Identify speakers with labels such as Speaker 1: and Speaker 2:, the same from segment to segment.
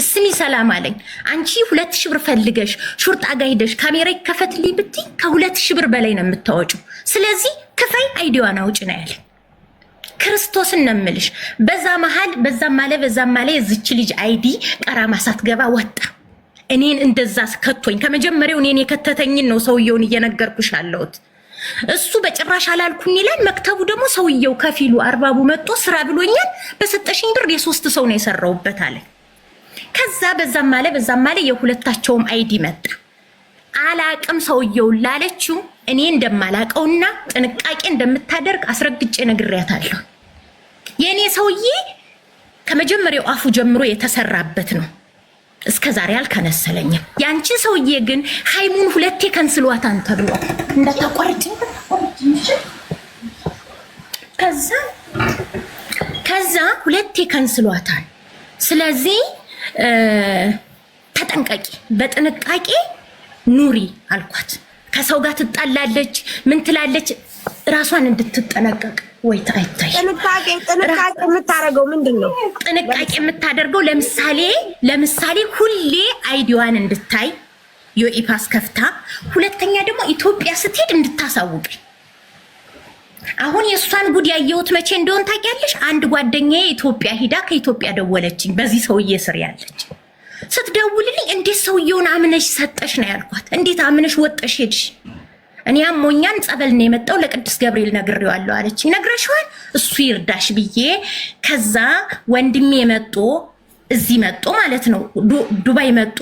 Speaker 1: ስሚ ሰላም አለኝ። አንቺ 2000 ብር ፈልገሽ ሹርጣ ጋር ሄደሽ ካሜራ ይከፈትልኝ ብትይ ከ2000 ብር በላይ ነው የምታወጪው። ስለዚህ ክፈይ አይዲዋን አውጪ ነው ያለኝ። ክርስቶስን ነው የምልሽ። በዛም ማለ የዚች ልጅ አይዲ ቀራማ ሳትገባ ወጣ። እኔን እንደዛ ከቶኝ ከመጀመሪያው እኔን የከተተኝን ነው ሰውየውን እየነገርኩሽ አለሁት። እሱ በጭራሽ አላልኩኝ ይላል። መክተቡ ደግሞ ሰውየው ከፊሉ አርባቡ መጥቶ ስራ ብሎኛል፣ በሰጠሽኝ ብር የ3 ሰው ነው የሰራውበት አለ። ከዛ በዛም ማለ የሁለታቸውም አይዲ መጣ። አላቅም ሰውየው ላለችው እኔ እንደማላቀውና ጥንቃቄ እንደምታደርግ አስረግጬ ነግሬያታለሁ። የኔ ሰውዬ ከመጀመሪያው አፉ ጀምሮ የተሰራበት ነው። እስከዛሬ አልከነሰለኝም። ያንቺ ሰውዬ ግን ሃይሙን 2 ከንስሏታን ተብሎ እንደተቆርጭ ከዛ 2 ከንስሏታን። ስለዚህ ተጠንቀቂ፣ በጥንቃቄ ኑሪ አልኳት። ከሰው ጋር ትጣላለች፣ ምን ትላለች፣ ራሷን እንድትጠነቀቅ ወይ ታይታይ። ጥንቃቄ
Speaker 2: የምታደርገው ምንድነው?
Speaker 1: ጥንቃቄ የምታደርገው ለምሳሌ ሁሌ አይዲዋን እንድታይ ዩኢፓስ ከፍታ፣ ሁለተኛ ደግሞ ኢትዮጵያ ስትሄድ እንድታሳውቅ። አሁን የሷን ጉድ ያየሁት መቼ እንደሆነ ታውቂያለሽ? አንድ ጓደኛዬ ኢትዮጵያ ሂዳ ከኢትዮጵያ ደወለችኝ። በዚህ ሰውዬ ስር ያለች ስትደውልልኝ እንዴት ሰውየውን አምነሽ ሰጠሽ ነው ያልኳት። እንዴት አምነሽ ወጠሽ ሄድሽ? እኔ አሞኛን ጸበል ነው የመጣው ለቅዱስ ገብርኤል ነግሬዋለሁ አለች። ነግረሽዋል? እሱ ይርዳሽ ብዬ ከዛ ወንድሜ መጦ እዚህ መጦ ማለት ነው ዱባይ መጦ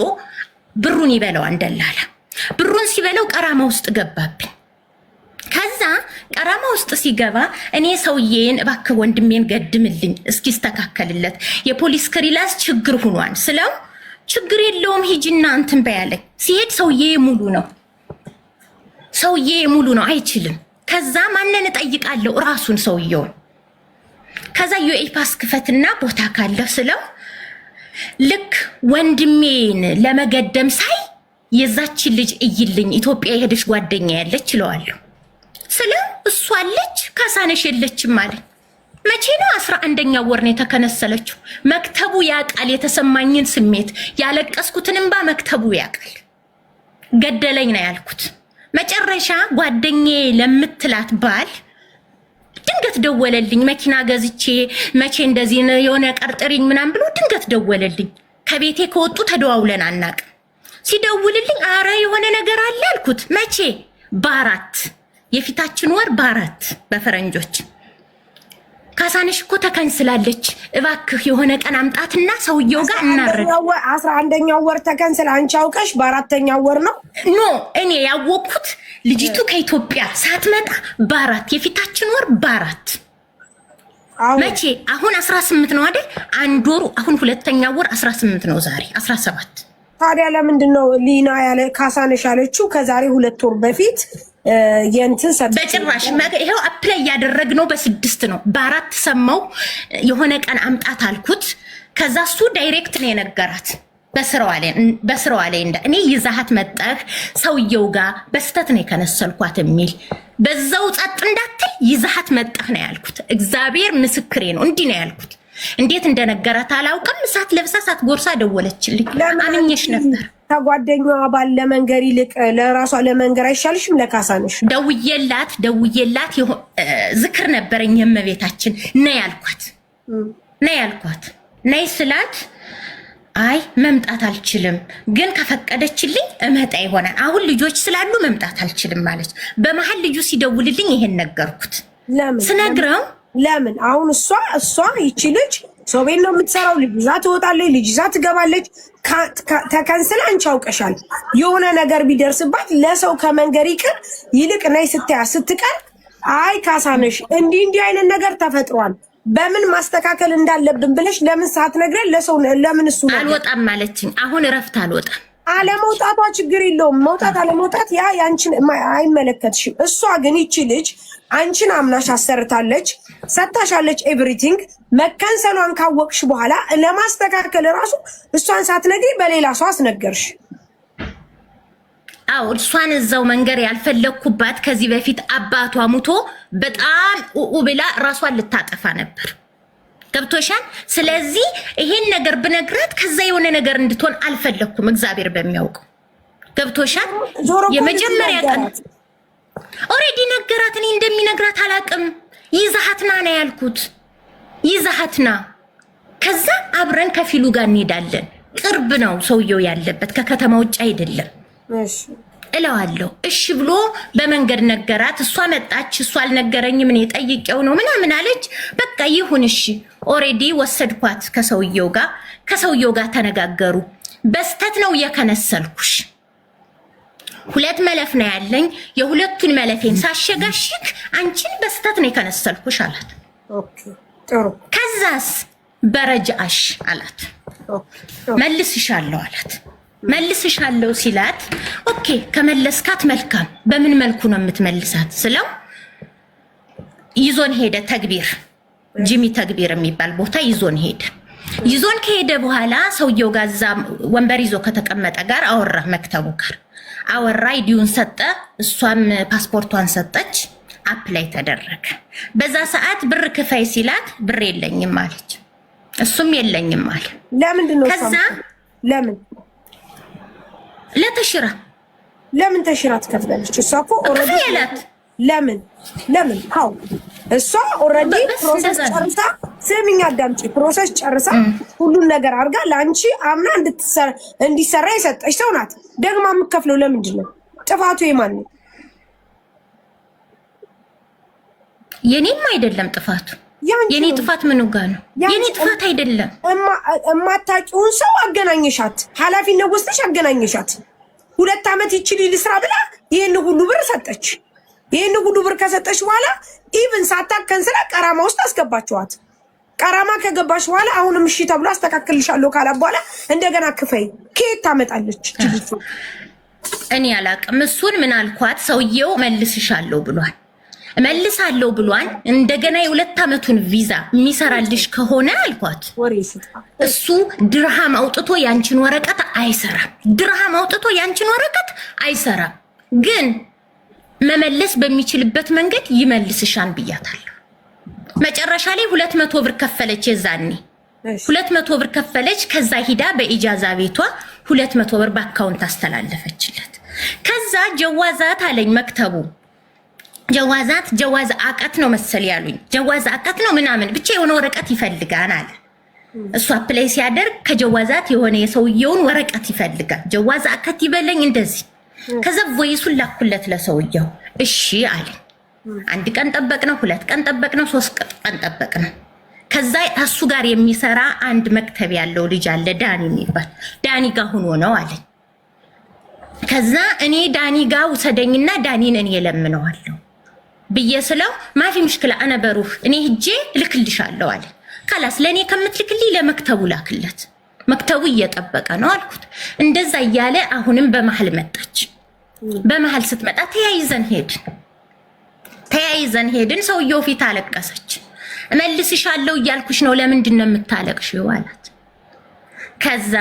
Speaker 1: ብሩን ይበላው እንደላላ። ብሩን ሲበላው ቀራማ ውስጥ ገባብኝ። ከዛ ቀራማ ውስጥ ሲገባ እኔ ሰውዬን እባክህ ወንድሜን ገድምልኝ እስኪስተካከልለት የፖሊስ ክሪላስ ችግር ሆኗል ስለው ችግር የለውም ሂጂና እንትን በያለኝ። ሲሄድ ሰውዬ ሙሉ ነው አይችልም። ከዛ ማንን እጠይቃለሁ? ራሱን ሰውየውን። ከዛ ዩኤፓስ ክፈትና ቦታ ካለ ስለው ልክ ወንድሜን ለመገደም ሳይ የዛችን ልጅ እይልኝ ኢትዮጵያ የሄደች ጓደኛ ያለች ይለዋለሁ። ስለ እሷ አለች ካሳነሽ የለችም አለኝ። መቼ ነው? 11ኛው ወር ነው የተከነሰለችው። መክተቡ ያውቃል የተሰማኝን ስሜት፣ ያለቀስኩትን እንባ መክተቡ ያውቃል። ገደለኝ ነው ያልኩት። መጨረሻ ጓደኛዬ ለምትላት ባል ድንገት ደወለልኝ። መኪና ገዝቼ መቼ እንደዚህ የሆነ ቀርጥሪኝ ምናምን ብሎ ድንገት ደወለልኝ። ከቤቴ ከወጡ ተደዋውለን አናውቅም። ሲደውልልኝ አረ የሆነ ነገር አለ አልኩት። መቼ? በ4 የፊታችን ወር በ4 በፈረንጆች። ካሳነሽ እኮ ተከንስላለች፣ እባክህ የሆነ ቀን አምጣትና ሰውየው ጋር እናረግ።
Speaker 2: 11ኛው ወር ተከንስል አንቺ አውቀሽ በ4ኛው ወር ነው?
Speaker 1: ኖ እኔ ያወቅኩት ልጅቱ ከኢትዮጵያ ሳትመጣ በ4 የፊታችን ወር በ4 መቼ? አሁን 18 ነው አይደል? አንድ ወሩ አሁን 2ኛው ወር 18 ነው ዛሬ 17።
Speaker 2: ታዲያ ለምንድነው ሊና ያለ ካሳነሽ ያለችው ከዛሬ 2 ወር በፊት የንትን ሰጥ?
Speaker 1: በጭራሽ ይሄው አፕላይ ያደረግነው በ6 ነው። በ4 ሰማው የሆነ ቀን አምጣት አልኩት። ከዛ እሱ ዳይሬክት ነው የነገራት በስራዋ ላይ እንደ እኔ ይዛሃት መጣህ ሰውየው ጋር በስተት ነው የከነሰልኳት የሚል በዛው ጸጥ እንዳትል ይዛሃት መጣህ ነው ያልኩት። እግዚአብሔር ምስክሬ ነው እንዲህ ነው ያልኩት። እንዴት እንደነገራት አላውቅም። ሳት ለብሳ ሳት ጎርሳ ደወለችልኝ። አምኜሽ ነበር።
Speaker 2: ከጓደኛዋ ባል ለመንገር ይልቅ ለራሷ ለመንገር አይሻልሽም? ለካሳነሽ
Speaker 1: ደውዬላት ዝክር ነበረኝ የእመቤታችን ነይ ያልኳት ነይ ስላት አይ መምጣት አልችልም፣ ግን ከፈቀደችልኝ እመጣ ይሆናል። አሁን ልጆች ስላሉ መምጣት አልችልም ማለት። በመሀል ልጁ ሲደውልልኝ ይሄን ነገርኩት። ስነግረው
Speaker 2: ለምን አሁን እሷ ይቺ ልጅ ሰው ቤት ነው የምትሰራው። ልጅ ይዛ ትወጣለች፣ ልጅ ይዛ ትገባለች። ተከንስላ አንቺ አውቀሻል። የሆነ ነገር ቢደርስባት ለሰው ከመንገር ይልቅ ነይ ስትቀር አይ ካሳነሽ እንዲህ አይነት ነገር ተፈጥሯል በምን ማስተካከል እንዳለብን ብለሽ ለምን ሳትነግረን ለሰው ለምን እሱ
Speaker 1: አልወጣም ማለችኝ። አሁን እረፍት አልወጣም።
Speaker 2: አለመውጣቷ ችግር የለውም። መውጣት አለመውጣት ያ ያንቺን አይመለከትሽም። እሷ ግን ይቺ ልጅ አንቺን አምናሽ አሰርታለች፣ ሰጣሻለች ኤቭሪቲንግ። መከንሰሏን ካወቅሽ በኋላ ለማስተካከል ራሱ እሷን ሳትነግሪ በሌላ ሰው አስነገርሽ።
Speaker 1: አው እሷን እዛው መንገር ያልፈለኩባት ከዚህ በፊት አባቷ ሙቶ በጣም ብላ ራሷን ልታጠፋ ነበር። ገብቶሻል? ስለዚህ ይሄን ነገር ብነግራት ከዛ የሆነ ነገር እንድትሆን አልፈለኩም። እግዚአብሔር በሚያውቀው ገብቶሻል? የመጀመሪያ ቀን ኦሬዲ ነገራት። እኔ እንደሚነግራት አላቅም። ይዛሃትና ነው ያልኩት። ይዛሃትና ከዛ አብረን ከፊሉ ጋር እንሄዳለን። ቅርብ ነው ሰውየው ያለበት፣ ከከተማ ውጭ አይደለም እለዋለሁ። እሺ ብሎ በመንገድ ነገራት። እሷ መጣች። እሷ አልነገረኝም፣ እኔ ጠይቄው ነው ምናምን አለች። በቃ ይሁን እሺ። ኦሬዲ ወሰድኳት ከሰውየው ጋር ተነጋገሩ። በስተት ነው የከነሰልኩሽ። 2 መለፍ ነው ያለኝ። የሁለቱን መለፌን ሳሸጋሽክ አንቺን በስተት ነው የከነሰልኩሽ አላት።
Speaker 2: ኦኬ ጥሩ።
Speaker 1: ከዛስ በረጃሽ አላት። መልስሻለሁ አላት። መልስሻለሁ ሲላት ኦኬ ከመለስካት መልካም፣ በምን መልኩ ነው የምትመልሳት ስለው ይዞን ሄደ። ተግቢር ጂሚ ተግቢር የሚባል ቦታ ይዞን ሄደ። ይዞን ከሄደ በኋላ ሰውየው ጋር እዛ ወንበር ይዞ ከተቀመጠ ጋር አወራ። መክተቡ ጋር አወራ። አይዲውን ሰጠ። እሷም ፓስፖርቷን ሰጠች። አፕላይ ተደረገ። በዛ ሰዓት ብር ክፈይ ሲላት ብር የለኝም አለች። እሱም የለኝም አለ።
Speaker 2: ለምንድን ነው
Speaker 1: ከዛ
Speaker 2: ለምን
Speaker 1: ለተሽራ
Speaker 2: ለምን ተሽራ ትከፍላለች? እሷ እኮ ኦሬዲ ለምን አው እሷ ኦሬዲ ፕሮሰስ ጨርሳ ስሚኝ አዳምጪ፣ ፕሮሰስ ጨርሳ ሁሉን ነገር አድርጋ ለአንቺ አምና እንዲሰራ የሰጠች ሰው ናት። ደግማ የምትከፍለው ለምንድን ነው? ጥፋቱ የማን ነው?
Speaker 1: የኔም አይደለም ጥፋቱ። የኔ ጥፋት ምኑ ጋር ነው? የኔ ጥፋት አይደለም።
Speaker 2: እማታውቂውን ሰው አገናኘሻት፣ ኃላፊነት ወስደሽ አገናኘሻት። 2 ዓመት ይችል ልስራ ብላ ይሄን ሁሉ ብር ሰጠች። ይሄን ሁሉ ብር ከሰጠች በኋላ ኢቭን ሳታከንስላ ቀራማ ውስጥ አስገባችኋት። ቀራማ ከገባሽ በኋላ አሁንም እሺ ተብሎ አስተካክልሻለሁ ካላ በኋላ እንደገና ክፈይ። ከየት ታመጣለች?
Speaker 1: እኔ አላቅም። እሱን ምን አልኳት? ሰውየው መልስሻለሁ ብሏል። መልሳለሁ ብሏን እንደገና የ2 ዓመቱን ቪዛ የሚሰራልሽ ከሆነ አልኳት፣ እሱ ድርሃም አውጥቶ ያንቺን ወረቀት አይሰራም። ድርሃም አውጥቶ ያንቺን ወረቀት አይሰራም፣ ግን መመለስ በሚችልበት መንገድ ይመልስሻን ብያታለሁ። መጨረሻ ላይ 200 ብር ከፈለች። የዛኔ 200 ብር ከፈለች። ከዛ ሂዳ በኢጃዛ ቤቷ 200 ብር በአካውንት አስተላለፈችለት። ከዛ ጀዋዛት አለኝ መክተቡ። ጀዋዝ አቀት ነው መሰል ያሉኝ። ጀዋዝ አቀት ነው ምናምን ብቻ የሆነ ወረቀት ይፈልጋል አለ። እሱ አፕላይ ሲያደርግ ከጀዋዛት የሆነ የሰውየውን ወረቀት ይፈልጋል። ጀዋዝ አቀት ይበለኝ እንደዚህ። ከዛ ቮይሱን ላኩለት ለሰውየው። እሺ አለ። 1 ቀን ጠበቅነው፣ 2 ቀን ጠበቅነው፣ 3 ቀን ጠበቅነው። ከዛ እሱ ጋር የሚሰራ አንድ መክተብ ያለው ልጅ አለ ዳኒ የሚባል። ዳኒ ጋር ሆኖ ነው አለ። ከዛ እኔ ዳኒ ጋር ውሰደኝና ዳኒን እኔ ለምነዋለሁ ብዬ ስለው ማፊ ምሽክላ አነ በሩህ እኔ ሂጄ ልክልሻለሁ አለ። ካላስ ለኔ ከምትልክልኝ ለመክተቡ ላክለት፣ መክተቡ እየጠበቀ ነው አልኩት። እንደዛ እያለ አሁንም በመሃል መጣች። በመሃል ስትመጣ ተያይዘን ሄድን። ሰውየው ፊት አለቀሰች። እመልስሻለሁ እያልኩሽ ነው፣ ለምንድን ነው የምታለቅሽው አላት። ከዛ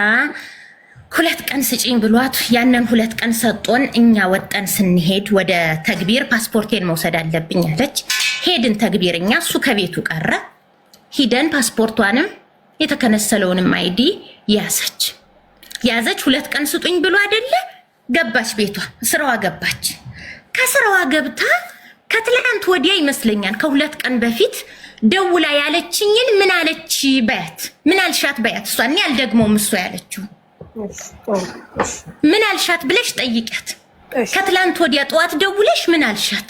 Speaker 1: 2 ቀን ስጪኝ ብሏት ያንን 2 ቀን ሰጦን እኛ ወጠን ስንሄድ ወደ ተግቢር ፓስፖርቴን መውሰድ አለብኝ አለች። ሄድን ተግቢር። እኛ እሱ ከቤቱ ቀረ። ሂደን ፓስፖርቷንም የተከነሰለውንም አይዲ ያዘች። 2 ቀን ስጡኝ ብሎ አይደለ ገባች ቤቷ፣ ስራዋ ገባች። ከስራዋ ገብታ ከትላንት ወዲያ ይመስለኛል ከ2 ቀን በፊት ደውላ ያለችኝን ምን አለች በያት፣ ምን አልሻት በያት። እሷ እኔ አልደግሞም እሷ ያለችው ምን አልሻት ብለሽ ጠይቂያት። ከትላንት ወዲያ ጠዋት ደውለሽ ምን አልሻት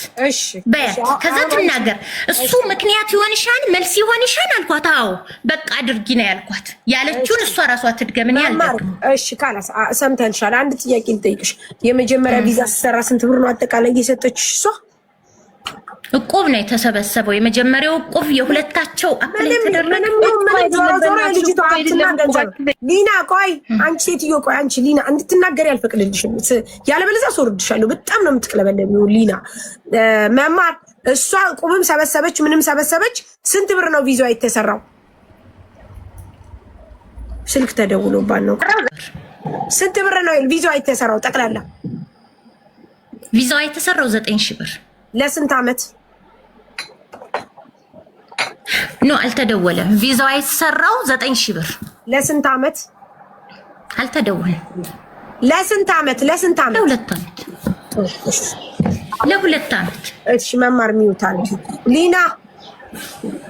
Speaker 1: በያት። ከዛ ትናገር። እሱ ምክንያት ይሆንሻል መልስ ይሆንሻል አልኳት። አዎ በቃ አድርጊ ነው ያልኳት። ያለችውን እሷ ራሷ ትድገምን ያልደግሞ።
Speaker 2: እሺ ካላስ ሰምተንሻል። አንድ ጥያቄ ልጠይቅሽ። የመጀመሪያ ቪዛ ሲሰራ ስንት ብር ነው አጠቃላይ የሰጠችሽ እሷ?
Speaker 1: እቁብ ነው የተሰበሰበው። የመጀመሪያው እቁብ የሁለታቸው አፕላይ ተደረገ።
Speaker 2: ሊና ቆይ አንቺ ሴትዮ ቆይ አንቺ ሊና እንድትናገር ያልፈቅድልሽም፣ ያለበለዚያ አስወርድሻለሁ። በጣም ነው የምትቅለበለቢው ሊና። መማር እሷ እቁብም ሰበሰበች ምንም ሰበሰበች። ስንት ብር ነው ቪዛዋ የተሰራው? ስልክ ተደውሎባት ነው። ስንት ብር ነው ቪዛዋ የተሰራው ጠቅላላ?
Speaker 1: ቪዛዋ የተሰራው 9000 ብር።
Speaker 2: ለስንት ዓመት?
Speaker 1: ኖ አልተደወለም። ቪዛው አይሰራው 9000 ብር።
Speaker 2: ለስንት ዓመት?
Speaker 1: አልተደወለም።
Speaker 2: ለስንት ዓመት? ለስንት ዓመት?
Speaker 1: ለሁለት ዓመት።
Speaker 2: እሺ መማር ሚውት አድርጊ ሊና፣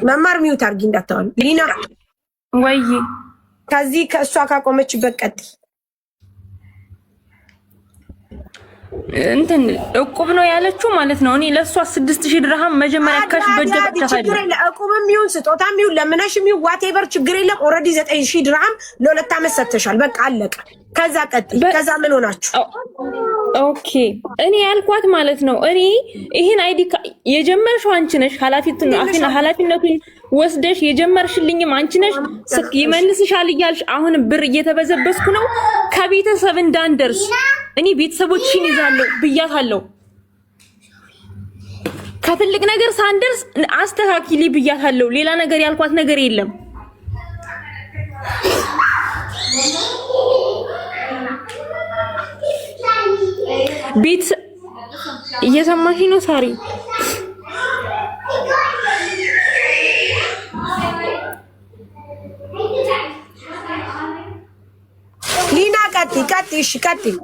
Speaker 2: መማር ሚውት አድርጊ እንዳታወሪ ሊና።
Speaker 3: ወይ
Speaker 2: ከዚህ ከእሷ ካቆመችበት ቀጥይ።
Speaker 3: እንትን እቁብ ነው ያለችው ማለት ነው። እኔ ለሷ 6000 ድርሃም መጀመሪያ ካሽ በጀት ተፈለ።
Speaker 2: እቁብም ይሁን ስጦታም ይሁን ለምነሽም ይሁን ዋቴቨር ችግር የለም። ኦልሬዲ 9000 ድርሃም ለ2 ዓመት ሰጥተሻል። በቃ አለቀ። ከዛ ቀጥይ። ከዛ ምን ሆናችሁ?
Speaker 3: ኦኬ እኔ ያልኳት ማለት ነው እኔ ይሄን አይዲ የጀመርሽው አንቺ ነሽ። ኃላፊነቱን ወስደሽ የጀመርሽልኝም አንቺ ነሽ። ይመልስሻል እያልሽ አሁን ብር እየተበዘበስኩ ነው። ከቤተሰብ እንዳንደርስ እኔ ቤተሰቦችሽን ይዛለሁ ብያታለሁ። ከትልቅ ነገር ሳንደርስ አስተካክሊ ብያታለሁ። ሌላ ነገር ያልኳት ነገር የለም። ቤት እየሰማሽ ነው ሳሪ?
Speaker 2: ሊና ቀጥይ። እሺ ቀጥይ።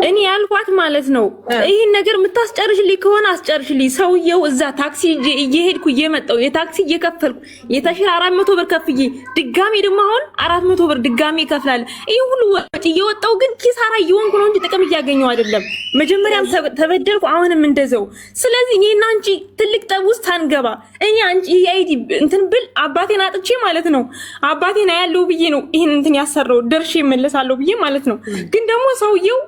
Speaker 3: እኔ ያልኳት ማለት ነው ይሄን ነገር የምታስጨርሽልኝ ከሆነ አስጨርሽልኝ። ሰውየው እዛ ታክሲ እየሄድኩ እየመጣሁ የታክሲ እየከፈልኩ የተሽራ 400 ብር ከፍዬ ድጋሜ ደግሞ አሁን 400 ብር ድጋሜ ይከፍላል። ይሄ ሁሉ ወጪ እየወጣው ግን ኪሳራ እየሆንኩ ነው እንጂ ጥቅም እያገኘው አይደለም። መጀመሪያም ተበደልኩ፣ አሁንም እንደዛው። ስለዚህ እኔና አንቺ ትልቅ ጠብ ውስጥ አንገባ። እኔ አንቺ አይዲ እንትን ብል አባቴን አጥቼ ማለት ነው አባቴን ያለው ብዬ ነው ይሄን እንትን ያሰራው ደርሼ እመለሳለሁ ብዬ ማለት ነው። ግን ደግሞ ሰውየው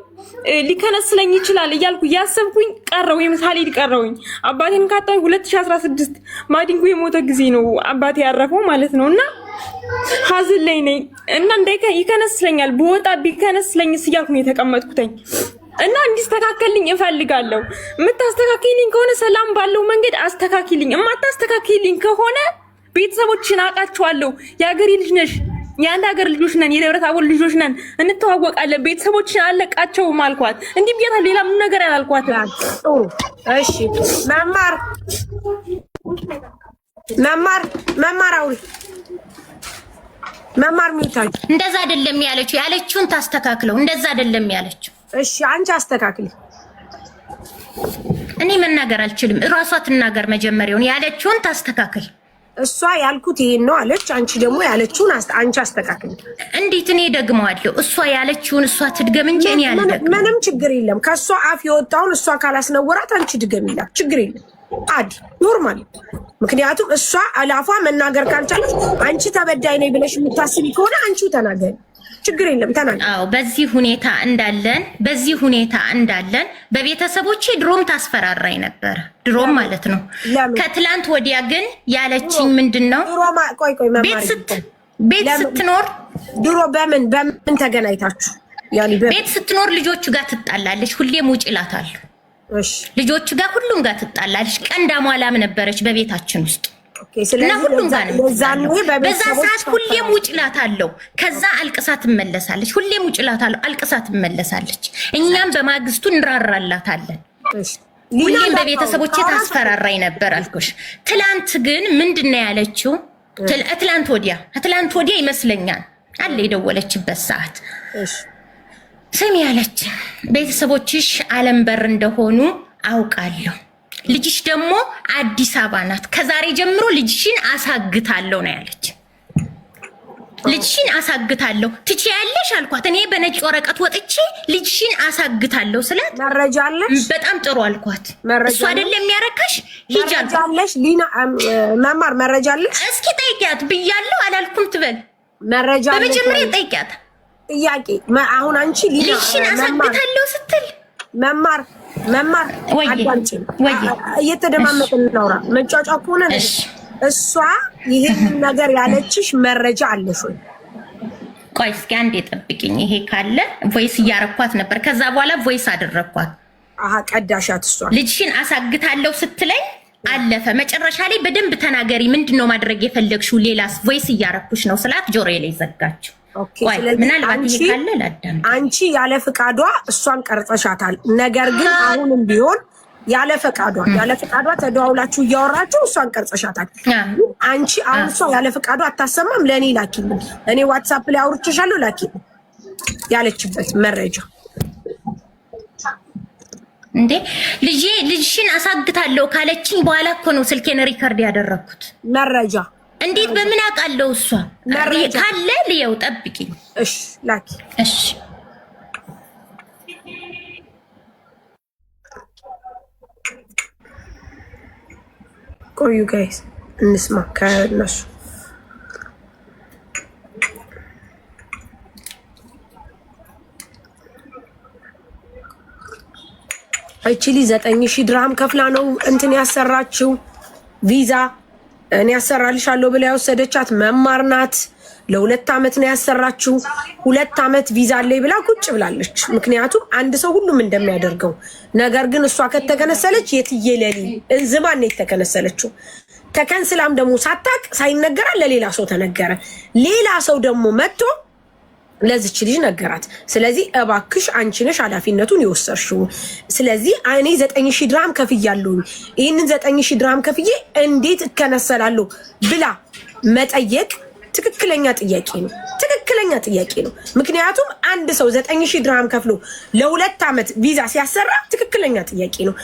Speaker 3: ሊከነስለኝ ይችላል እያልኩ ያሰብኩኝ ቀረው። ምሳሌ ቀረውኝ አባቴን ካጣኝ 2016 ማዲንጎ የሞተ ጊዜ ነው አባቴ ያረፈው ማለት ነው። እና ሀዘን ላይ ነኝ እና ይከነስለኛል በወጣ ቢከነስለኝስ እያልኩ ነው የተቀመጥኩትኝ። እና እንዲስተካከልልኝ እፈልጋለሁ። የምታስተካክልኝ ከሆነ ሰላም ባለው መንገድ አስተካክልኝ። የማታስተካክልኝ ከሆነ ቤተሰቦችን አውቃቸዋለሁ። የሀገሬ ልጅ ነሽ፣ የአንድ ሀገር ልጆች ነን፣ የደብረ ታቦር ልጆች ነን፣ እንተዋወቃለን። ቤተሰቦችን አለቃቸውም አልኳት። እንዲህ ብያታለሁ። ሌላ ምን ነገር አላልኳትም።
Speaker 2: እሺ መማር አውሪ። መማር ሚውታል።
Speaker 1: እንደዛ አይደለም ያለችው። ያለችውን ታስተካክለው። እንደዛ አይደለም ያለችው።
Speaker 2: እሺ አንቺ አስተካክሊ።
Speaker 1: እኔ መናገር አልችልም። እራሷ ትናገር። መጀመሪያውን ያለችውን ታስተካክል።
Speaker 2: እሷ ያልኩት ይሄን ነው አለች። አንቺ ደግሞ ያለችውን አንቺ አስተካክል።
Speaker 1: እንዴት እኔ ደግመዋለሁ? እሷ ያለችውን እሷ ትድገም እንጂ እኔ አልደግም።
Speaker 2: ምንም ችግር የለም። ከሷ አፍ የወጣውን እሷ ካላስነወራት አንቺ ድገም ይላል። ችግር የለም። አዲ ኖርማል። ምክንያቱም እሷ አላፏ መናገር ካልቻለች አንቺ ተበዳይ ነኝ ብለሽ የምታስቢ ከሆነ አንቺው ተናገሪ። ችግር የለም ተናገሪ።
Speaker 1: አዎ በዚህ ሁኔታ እንዳለን በቤተሰቦቼ ድሮም ታስፈራራኝ ነበር። ድሮም ማለት ነው። ከትላንት ወዲያ ግን ያለችኝ ምንድነው? ቤት ስትኖር
Speaker 2: ድሮ በምን ተገናኝታችሁ?
Speaker 1: ቤት ስትኖር ልጆቹ ጋር ትጣላለች። ሁሌም ውጭ እላታለሁ። ልጆቹ ጋር ሁሉም ጋር ትጣላለች። ቀንድ አሟላም ነበረች በቤታችን ውስጥ እና ሁሉም ጋር ነው። በዛ ሰዓት ሁሌም ውጭ እላታለሁ። ከዛ አልቅሳ ትመለሳለች። ሁሌም ውጭ እላታለሁ፣ አልቅሳ ትመለሳለች። እኛም በማግስቱ እንራራላታለን። ሁሌም በቤተሰቦቼ ታስፈራራኝ ነበር አልኩሽ። ትላንት ግን ምንድነው ያለችው? ትላንት ወዲያ ይመስለኛል አለ የደወለችበት ሰዓት ስሚ ያለች ቤተሰቦችሽ አለም በር እንደሆኑ አውቃለሁ። ልጅሽ ደግሞ አዲስ አበባ ናት። ከዛሬ ጀምሮ ልጅሽን አሳግታለሁ ነው ያለች። ልጅሽን አሳግታለሁ ትችያለሽ አልኳት። እኔ በነጭ ወረቀት ወጥቼ ልጅሽን አሳግታለሁ ስላት
Speaker 2: መረጃ አለሽ?
Speaker 1: በጣም ጥሩ አልኳት። እሱ አይደለም የሚያረካሽ ሂጂ
Speaker 2: አለሽ። ሊና መማር መረጃ አለሽ?
Speaker 1: እስኪ ጠይቂያት ብያለሁ አላልኩም ትበል።
Speaker 2: መረጃ አለሽ?
Speaker 1: በመጀመሪያ ጠይቂያት።
Speaker 2: ጥያቄ አሁን አንቺ
Speaker 1: ልጅሽን አሳግታለሁ ስትል
Speaker 2: መማር አዳምጪ። እየተደማመጥን እናውራ። መጫጫ ከሆነ እሷ ይሄን ነገር ያለችሽ መረጃ አለሽ ወይ?
Speaker 1: ቆይ እስኪ አንዴ ጠብቂኝ። ይሄ ካለ ቮይስ እያረኳት ነበር። ከዛ በኋላ ቮይስ አደረኳት።
Speaker 2: ቀዳሻት። እሷ
Speaker 1: ልጅሽን አሳግታለሁ ስትለኝ አለፈ። መጨረሻ ላይ በደንብ ተናገሪ፣ ምንድነው ማድረግ የፈለግሽው? ሌላስ ቮይስ እያረኩሽ ነው ስላት ጆሮዬ ላይ ዘጋችው። ምናልባት ይሄ ካለ ላዳም
Speaker 2: አንቺ ያለ ፍቃዷ እሷን ቀርጸሻታል። ነገር ግን አሁንም ቢሆን ያለ ፈቃዷ ተደዋውላችሁ እያወራችሁ እሷን ቀርጸሻታል። አንቺ አሁን እሷ ያለ ፈቃዷ አታሰማም። ለእኔ ላኪልኝ፣ እኔ ዋትሳፕ ላይ አውርቼሻለሁ፣ ላኪልኝ ያለችበት መረጃ።
Speaker 1: እንዴ ልጅሽን አሳግታለሁ ካለችኝ በኋላ እኮ ነው ስልኬን ሪከርድ ያደረኩት
Speaker 2: መረጃ።
Speaker 1: እንዴት በምን አውቃለሁ? እሷ ካለ ልየው፣ ጠብቂኝ።
Speaker 2: እሺ ላኪ።
Speaker 1: እሺ
Speaker 2: ቆዩ ጋይስ እንስማ ከነሱ። አይቺሊ 9000 ድርሃም ከፍላ ነው እንትን ያሰራችው ቪዛ። እኔ ያሰራልሻለሁ ብላ ያወሰደቻት መማር ናት። ለ2 አመት ነው ያሰራችው። 2 አመት ቪዛ አለኝ ብላ ቁጭ ብላለች። ምክንያቱም አንድ ሰው ሁሉም እንደሚያደርገው ነገር ግን እሷ ከተከነሰለች የትየለሊ እንዝማን ነው የተከነሰለችው። ተከንስላም ደግሞ ሳታቅ ሳይነገራ ለሌላ ሰው ተነገረ። ሌላ ሰው ደግሞ መጥቶ ለዚች ልጅ ነገራት። ስለዚህ እባክሽ አንቺ ነሽ ኃላፊነቱን የወሰድሽው። ስለዚህ እኔ 9000 ድርሃም ከፍያለሁ፣ ይህንን 9000 ድርሃም ከፍዬ እንዴት እከነሰላለሁ ብላ መጠየቅ ትክክለኛ ጥያቄ ነው። ትክክለኛ ጥያቄ ነው። ምክንያቱም አንድ ሰው 9000 ድርሃም ከፍሎ ለ2 አመት ቪዛ ሲያሰራ ትክክለኛ ጥያቄ ነው።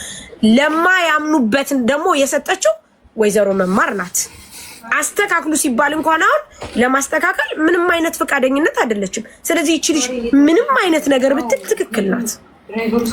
Speaker 2: ለማያምኑበት ደግሞ የሰጠችው ወይዘሮ መማር ናት። አስተካክሉ ሲባል እንኳን አሁን ለማስተካከል ምንም አይነት ፈቃደኝነት አይደለችም። ስለዚህ ይቺ ልጅ ምንም አይነት ነገር ብትል ትክክል ናት።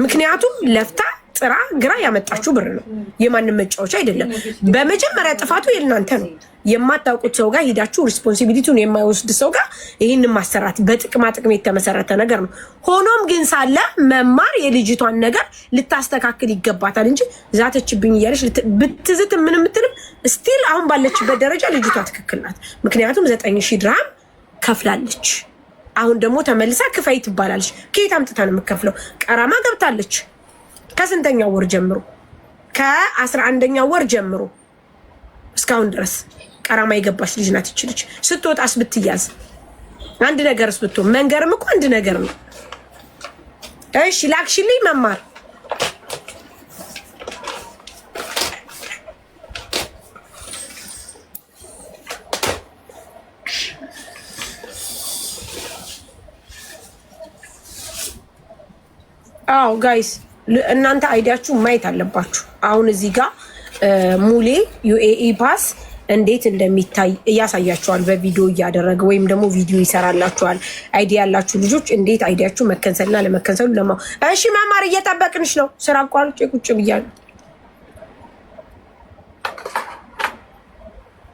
Speaker 2: ምክንያቱም ለፍታ ጥራ ግራ ያመጣችው ብር ነው፣ የማንም መጫወቻ አይደለም። በመጀመሪያ ጥፋቱ የእናንተ ነው። የማታውቁት ሰው ጋር ሄዳችሁ ሪስፖንሲቢሊቲውን የማይወስድ ሰው ጋር ይህንን ማሰራት በጥቅማ ጥቅም የተመሰረተ ነገር ነው። ሆኖም ግን ሳለ መማር የልጅቷን ነገር ልታስተካክል ይገባታል እንጂ ዛተችብኝ እያለች ብትዝት ምን ምትልም ስቲል አሁን ባለችበት ደረጃ ልጅቷ ትክክል ናት። ምክንያቱም 9000 ድርሃም ከፍላለች። አሁን ደግሞ ተመልሳ ክፈይ ትባላለች። ከየት አምጥታ ነው የምከፍለው? ቀራማ ገብታለች። ከስንተኛው ወር ጀምሮ? ከ11ኛው ወር ጀምሮ እስካሁን ድረስ ቀራማ የገባች ልጅ ናት። ይችልች ስትወጣስ ብትያዝ አንድ ነገርስ ብትሆን መንገርም እኮ አንድ ነገር ነው። እሺ ላክሽልኝ መማር አው ጋይስ እናንተ አይዲያችሁ ማየት አለባችሁ። አሁን እዚህ ጋር ሙሌ ዩኤኢ ፓስ እንዴት እንደሚታይ እያሳያችኋል በቪዲዮ እያደረገ ወይም ደግሞ ቪዲዮ ይሰራላችኋል። አይዲያ ያላችሁ ልጆች እንዴት አይዲያችሁ መከንሰልና ለመከንሰሉ ለማ እሺ መማር እየጠበቅንሽ ነው። ስራ አቋርጬ ቁጭ ብያለሁ።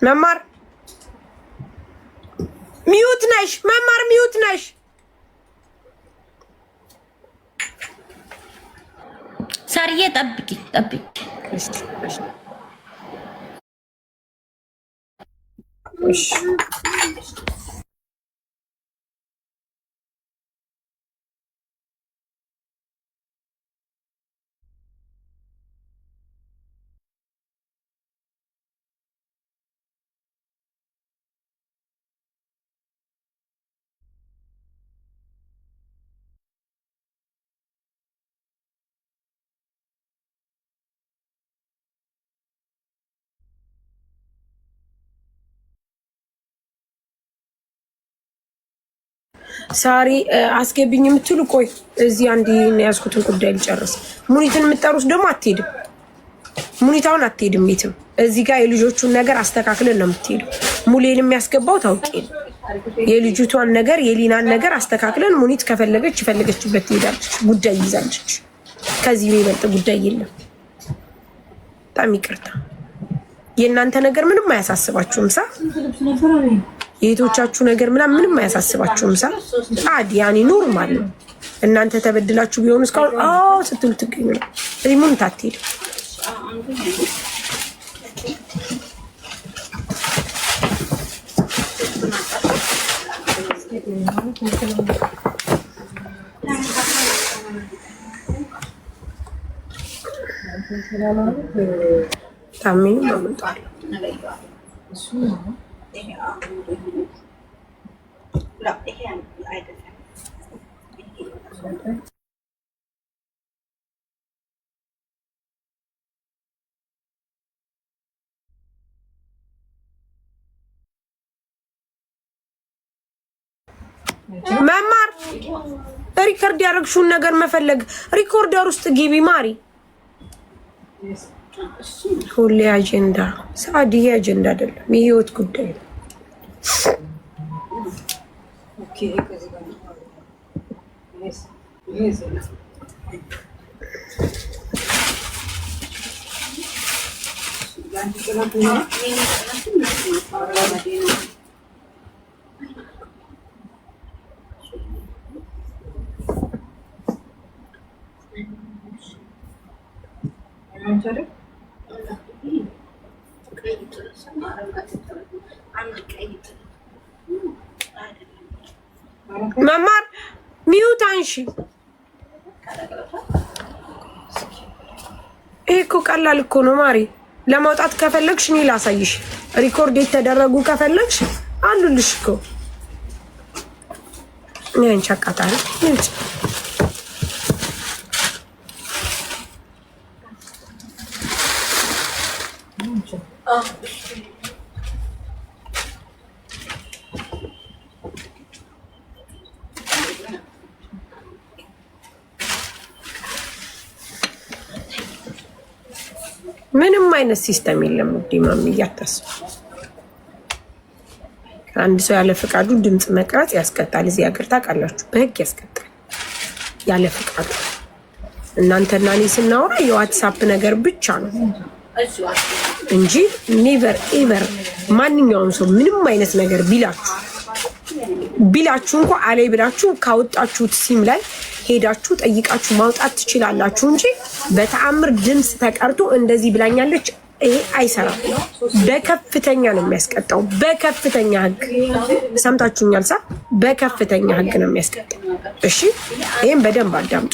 Speaker 2: መማር ሚዩት ነሽ። መማር ሚዩት ነሽ።
Speaker 1: ሳርዬ ጠብቂ።
Speaker 2: እሺ ሳሪ አስገብኝ የምትሉ ቆይ እዚህ አንድ ያዝኩትን ጉዳይ ልጨርስ። ሙኒትን የምትጠሩት ደግሞ አትሄድም። ሙኒታውን አትሄድም የትም። እዚህ ጋር የልጆቹን ነገር አስተካክለን ነው የምትሄዱ። ሙሌን የሚያስገባው ታውቂ ነው። የልጅቷን ነገር የሊናን ነገር አስተካክለን ሙኒት ከፈለገች የፈለገችበት ትሄዳለች። ጉዳይ ይዛለች። ከዚህ የሚበልጥ ጉዳይ የለም። በጣም ይቅርታ። የእናንተ ነገር ምንም አያሳስባችሁም ሳ የእህቶቻችሁ ነገር ምንም አያሳስባችሁም ሳ አዲ ያኒ ኖርማል ነው። እናንተ ተበድላችሁ ቢሆን እስካሁን ስትሉ ትገኙ ነው። እዚህ ምን ታትሄድ ታሚኑ ማመጣው መማር ሪከርድ ያደረግሽውን ነገር መፈለግ ሪኮርደር ውስጥ ግቢ ማሪ። ሁሌ አጀንዳ ሳዲ አጀንዳ አይደለም፣ የህይወት ጉዳይ ነው። መማር ሚዩት አንሺ። ይሄ እኮ ቀላል እኮ ነው ማሪ። ለማውጣት ከፈለግሽ እኔ ላሳይሽ። ሪኮርድ የተደረጉ ከፈለግሽ አሉልሽ እኮ። እኔ አንቺ አቃጣሪ ምንም አይነት ሲስተም የለም። ዲማም እያታስብ አንድ ሰው ያለ ፍቃዱ ድምጽ መቅረጽ ያስቀጣል። እዚህ ሀገር ታውቃላችሁ፣ በህግ ያስቀጣል ያለ ፍቃዱ። እናንተና እኔ ስናወራ የዋትስአፕ ነገር ብቻ ነው እንጂ ኔቨር ኤቨር ማንኛውም ሰው ምንም አይነት ነገር ቢላችሁ እንኳን አለይ ብላችሁ ካወጣችሁት ሲም ላይ ሄዳችሁ ጠይቃችሁ ማውጣት ትችላላችሁ እንጂ በተአምር ድምጽ ተቀርቶ እንደዚህ ብላኛለች ይሄ አይሰራም። በከፍተኛ ነው የሚያስቀጣው። በከፍተኛ ህግ ሰምታችሁኛል። በከፍተኛ ህግ ነው የሚያስቀጣው። እሺ ይሄን በደንብ አዳምጡ።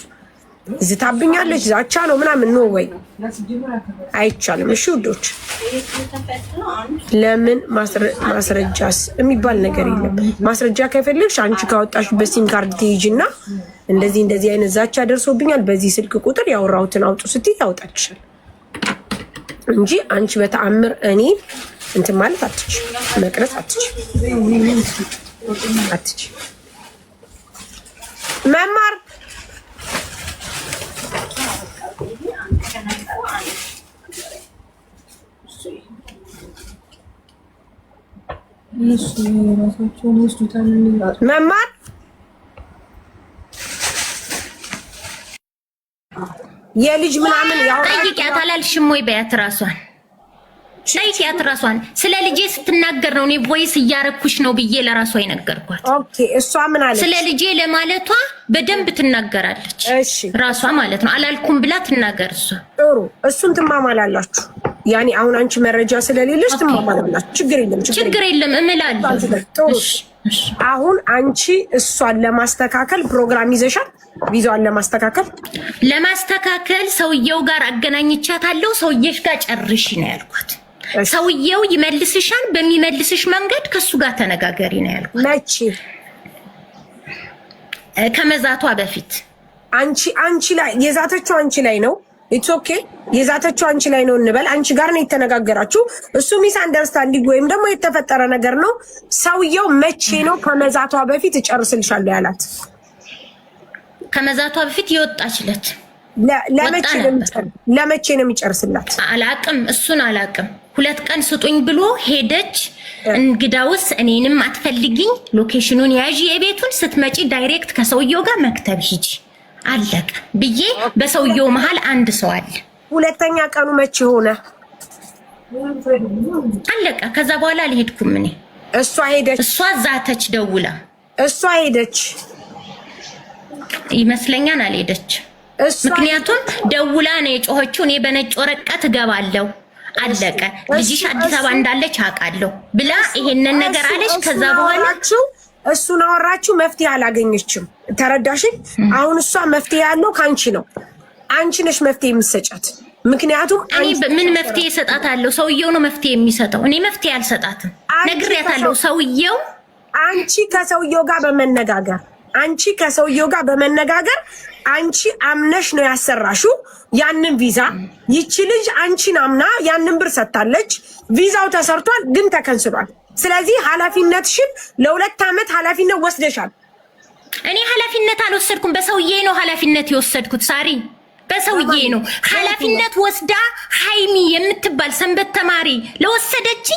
Speaker 2: ዝታብኛለች ዛቻ ነው ምናምን ነው ወይ አይቻልም። እሺ ውዶች፣ ለምን ማስረጃስ የሚባል ነገር የለም። ማስረጃ ከፈለግሽ አንቺ ካወጣሽበት ሲም ካርድ ትይዥና እንደዚህ አይነት ዛቻ ደርሶብኛል በዚህ ስልክ ቁጥር ያወራሁትን አውጡ ስትይ ያወጣልሻል እንጂ አንቺ በተአምር እኔ እንትን ማለት አትችይ፣ መቅረጽ አትችይ። መማር መማር የልጅ ምናምን ያው
Speaker 1: ጠይቂያት አላልሽም ወይ? በያት ራሷን ጠይቂያት ራሷን። ስለ ልጄ ስትናገር ነው እኔ ቮይስ እያረኩሽ ነው ብዬ ለራሷ ይነገርኳት።
Speaker 2: ኦኬ እሷ ምን አለች?
Speaker 1: ስለ ልጄ ለማለቷ በደንብ ትናገራለች።
Speaker 2: እሺ
Speaker 1: ራሷ ማለት ነው። አላልኩም ብላ ትናገር እሷ።
Speaker 2: ጥሩ እሱን ትማማላላችሁ። ያኔ አሁን አንቺ መረጃ ስለሌለሽ ትማማላላችሁ። ችግር የለም እምላለሁ። አሁን አንቺ እሷን ለማስተካከል ፕሮግራም ይዘሻል። ቪዛዋን ለማስተካከል ሰውየው ጋር አገናኝቻታለሁ። ሰውየሽ ጋር ጨርሽ ነው ያልኳት። ሰውየው ይመልስሻል። በሚመልስሽ መንገድ ከሱ ጋር ተነጋገሪ ነው ያልኳት። መቼ?
Speaker 1: ከመዛቷ በፊት
Speaker 2: አንቺ ላይ የዛተችው አንቺ ላይ ነው። ኢትስ ኦኬ የዛተችው አንቺ ላይ ነው እንበል። አንቺ ጋር ነው የተነጋገራችሁ። እሱ ሚስ አንደርስታንዲንግ ወይም ደግሞ የተፈጠረ ነገር ነው። ሰውየው መቼ ነው ከመዛቷ በፊት እጨርስልሻለሁ ያላት?
Speaker 1: ከመዛቷ በፊት የወጣችለት
Speaker 2: ለመቼ ነው የሚጨርስላት?
Speaker 1: አላቅም፣ እሱን አላቅም። 2 ቀን ስጡኝ ብሎ ሄደች። እንግዳውስ እኔንም አትፈልጊኝ፣ ሎኬሽኑን ያዢ፣ የቤቱን ስትመጪ ዳይሬክት ከሰውየው ጋር መክተብ ሂጂ አለቀ ብዬ በሰውየው መሃል አንድ ሰው አለ። 2ኛ
Speaker 2: ቀኑ መቼ ሆነ?
Speaker 1: አለቀ። ከዛ በኋላ አልሄድኩም እኔ።
Speaker 2: እሷ ሄደች።
Speaker 1: እሷ ዛተች ደውላ።
Speaker 2: እሷ ሄደች
Speaker 1: ይመስለኛል። አልሄደች። ምክንያቱም ደውላ ነው የጮኸችው። እኔ በነጭ ወረቀት እገባለሁ አለቀ፣ ልጅሽ አዲስ አበባ እንዳለች አውቃለሁ ብላ ይሄንን ነገር አለች። ከዛ በኋላ
Speaker 2: እሱን አወራችሁ። መፍትሄ አላገኘችም። ተረዳሽኝ? አሁን እሷ መፍትሄ ያለው ካንቺ ነው። አንቺ ነሽ መፍትሄ የምትሰጫት። ምክንያቱም
Speaker 1: እኔ ምን መፍትሄ እሰጣታለሁ? ሰውየው ነው መፍትሄ የሚሰጠው። እኔ መፍትሄ አልሰጣትም። ነግሬያታለሁ። ሰውየው
Speaker 2: አንቺ ከሰውየው ጋር በመነጋገር አንቺ አምነሽ ነው ያሰራሽው ያንን ቪዛ። ይቺ ልጅ አንቺን አምና ያንን ብር ሰጥታለች። ቪዛው ተሰርቷል፣ ግን ተከንስሏል። ስለዚህ ኃላፊነትሽን ለ2 ዓመት ኃላፊነት ወስደሻል።
Speaker 1: እኔ ኃላፊነት አልወሰድኩም። በሰውዬ ነው ኃላፊነት የወሰድኩት። ሳሪ በሰውዬ ነው ኃላፊነት ወስዳ ሃይሚ የምትባል ሰንበት ተማሪ ለወሰደች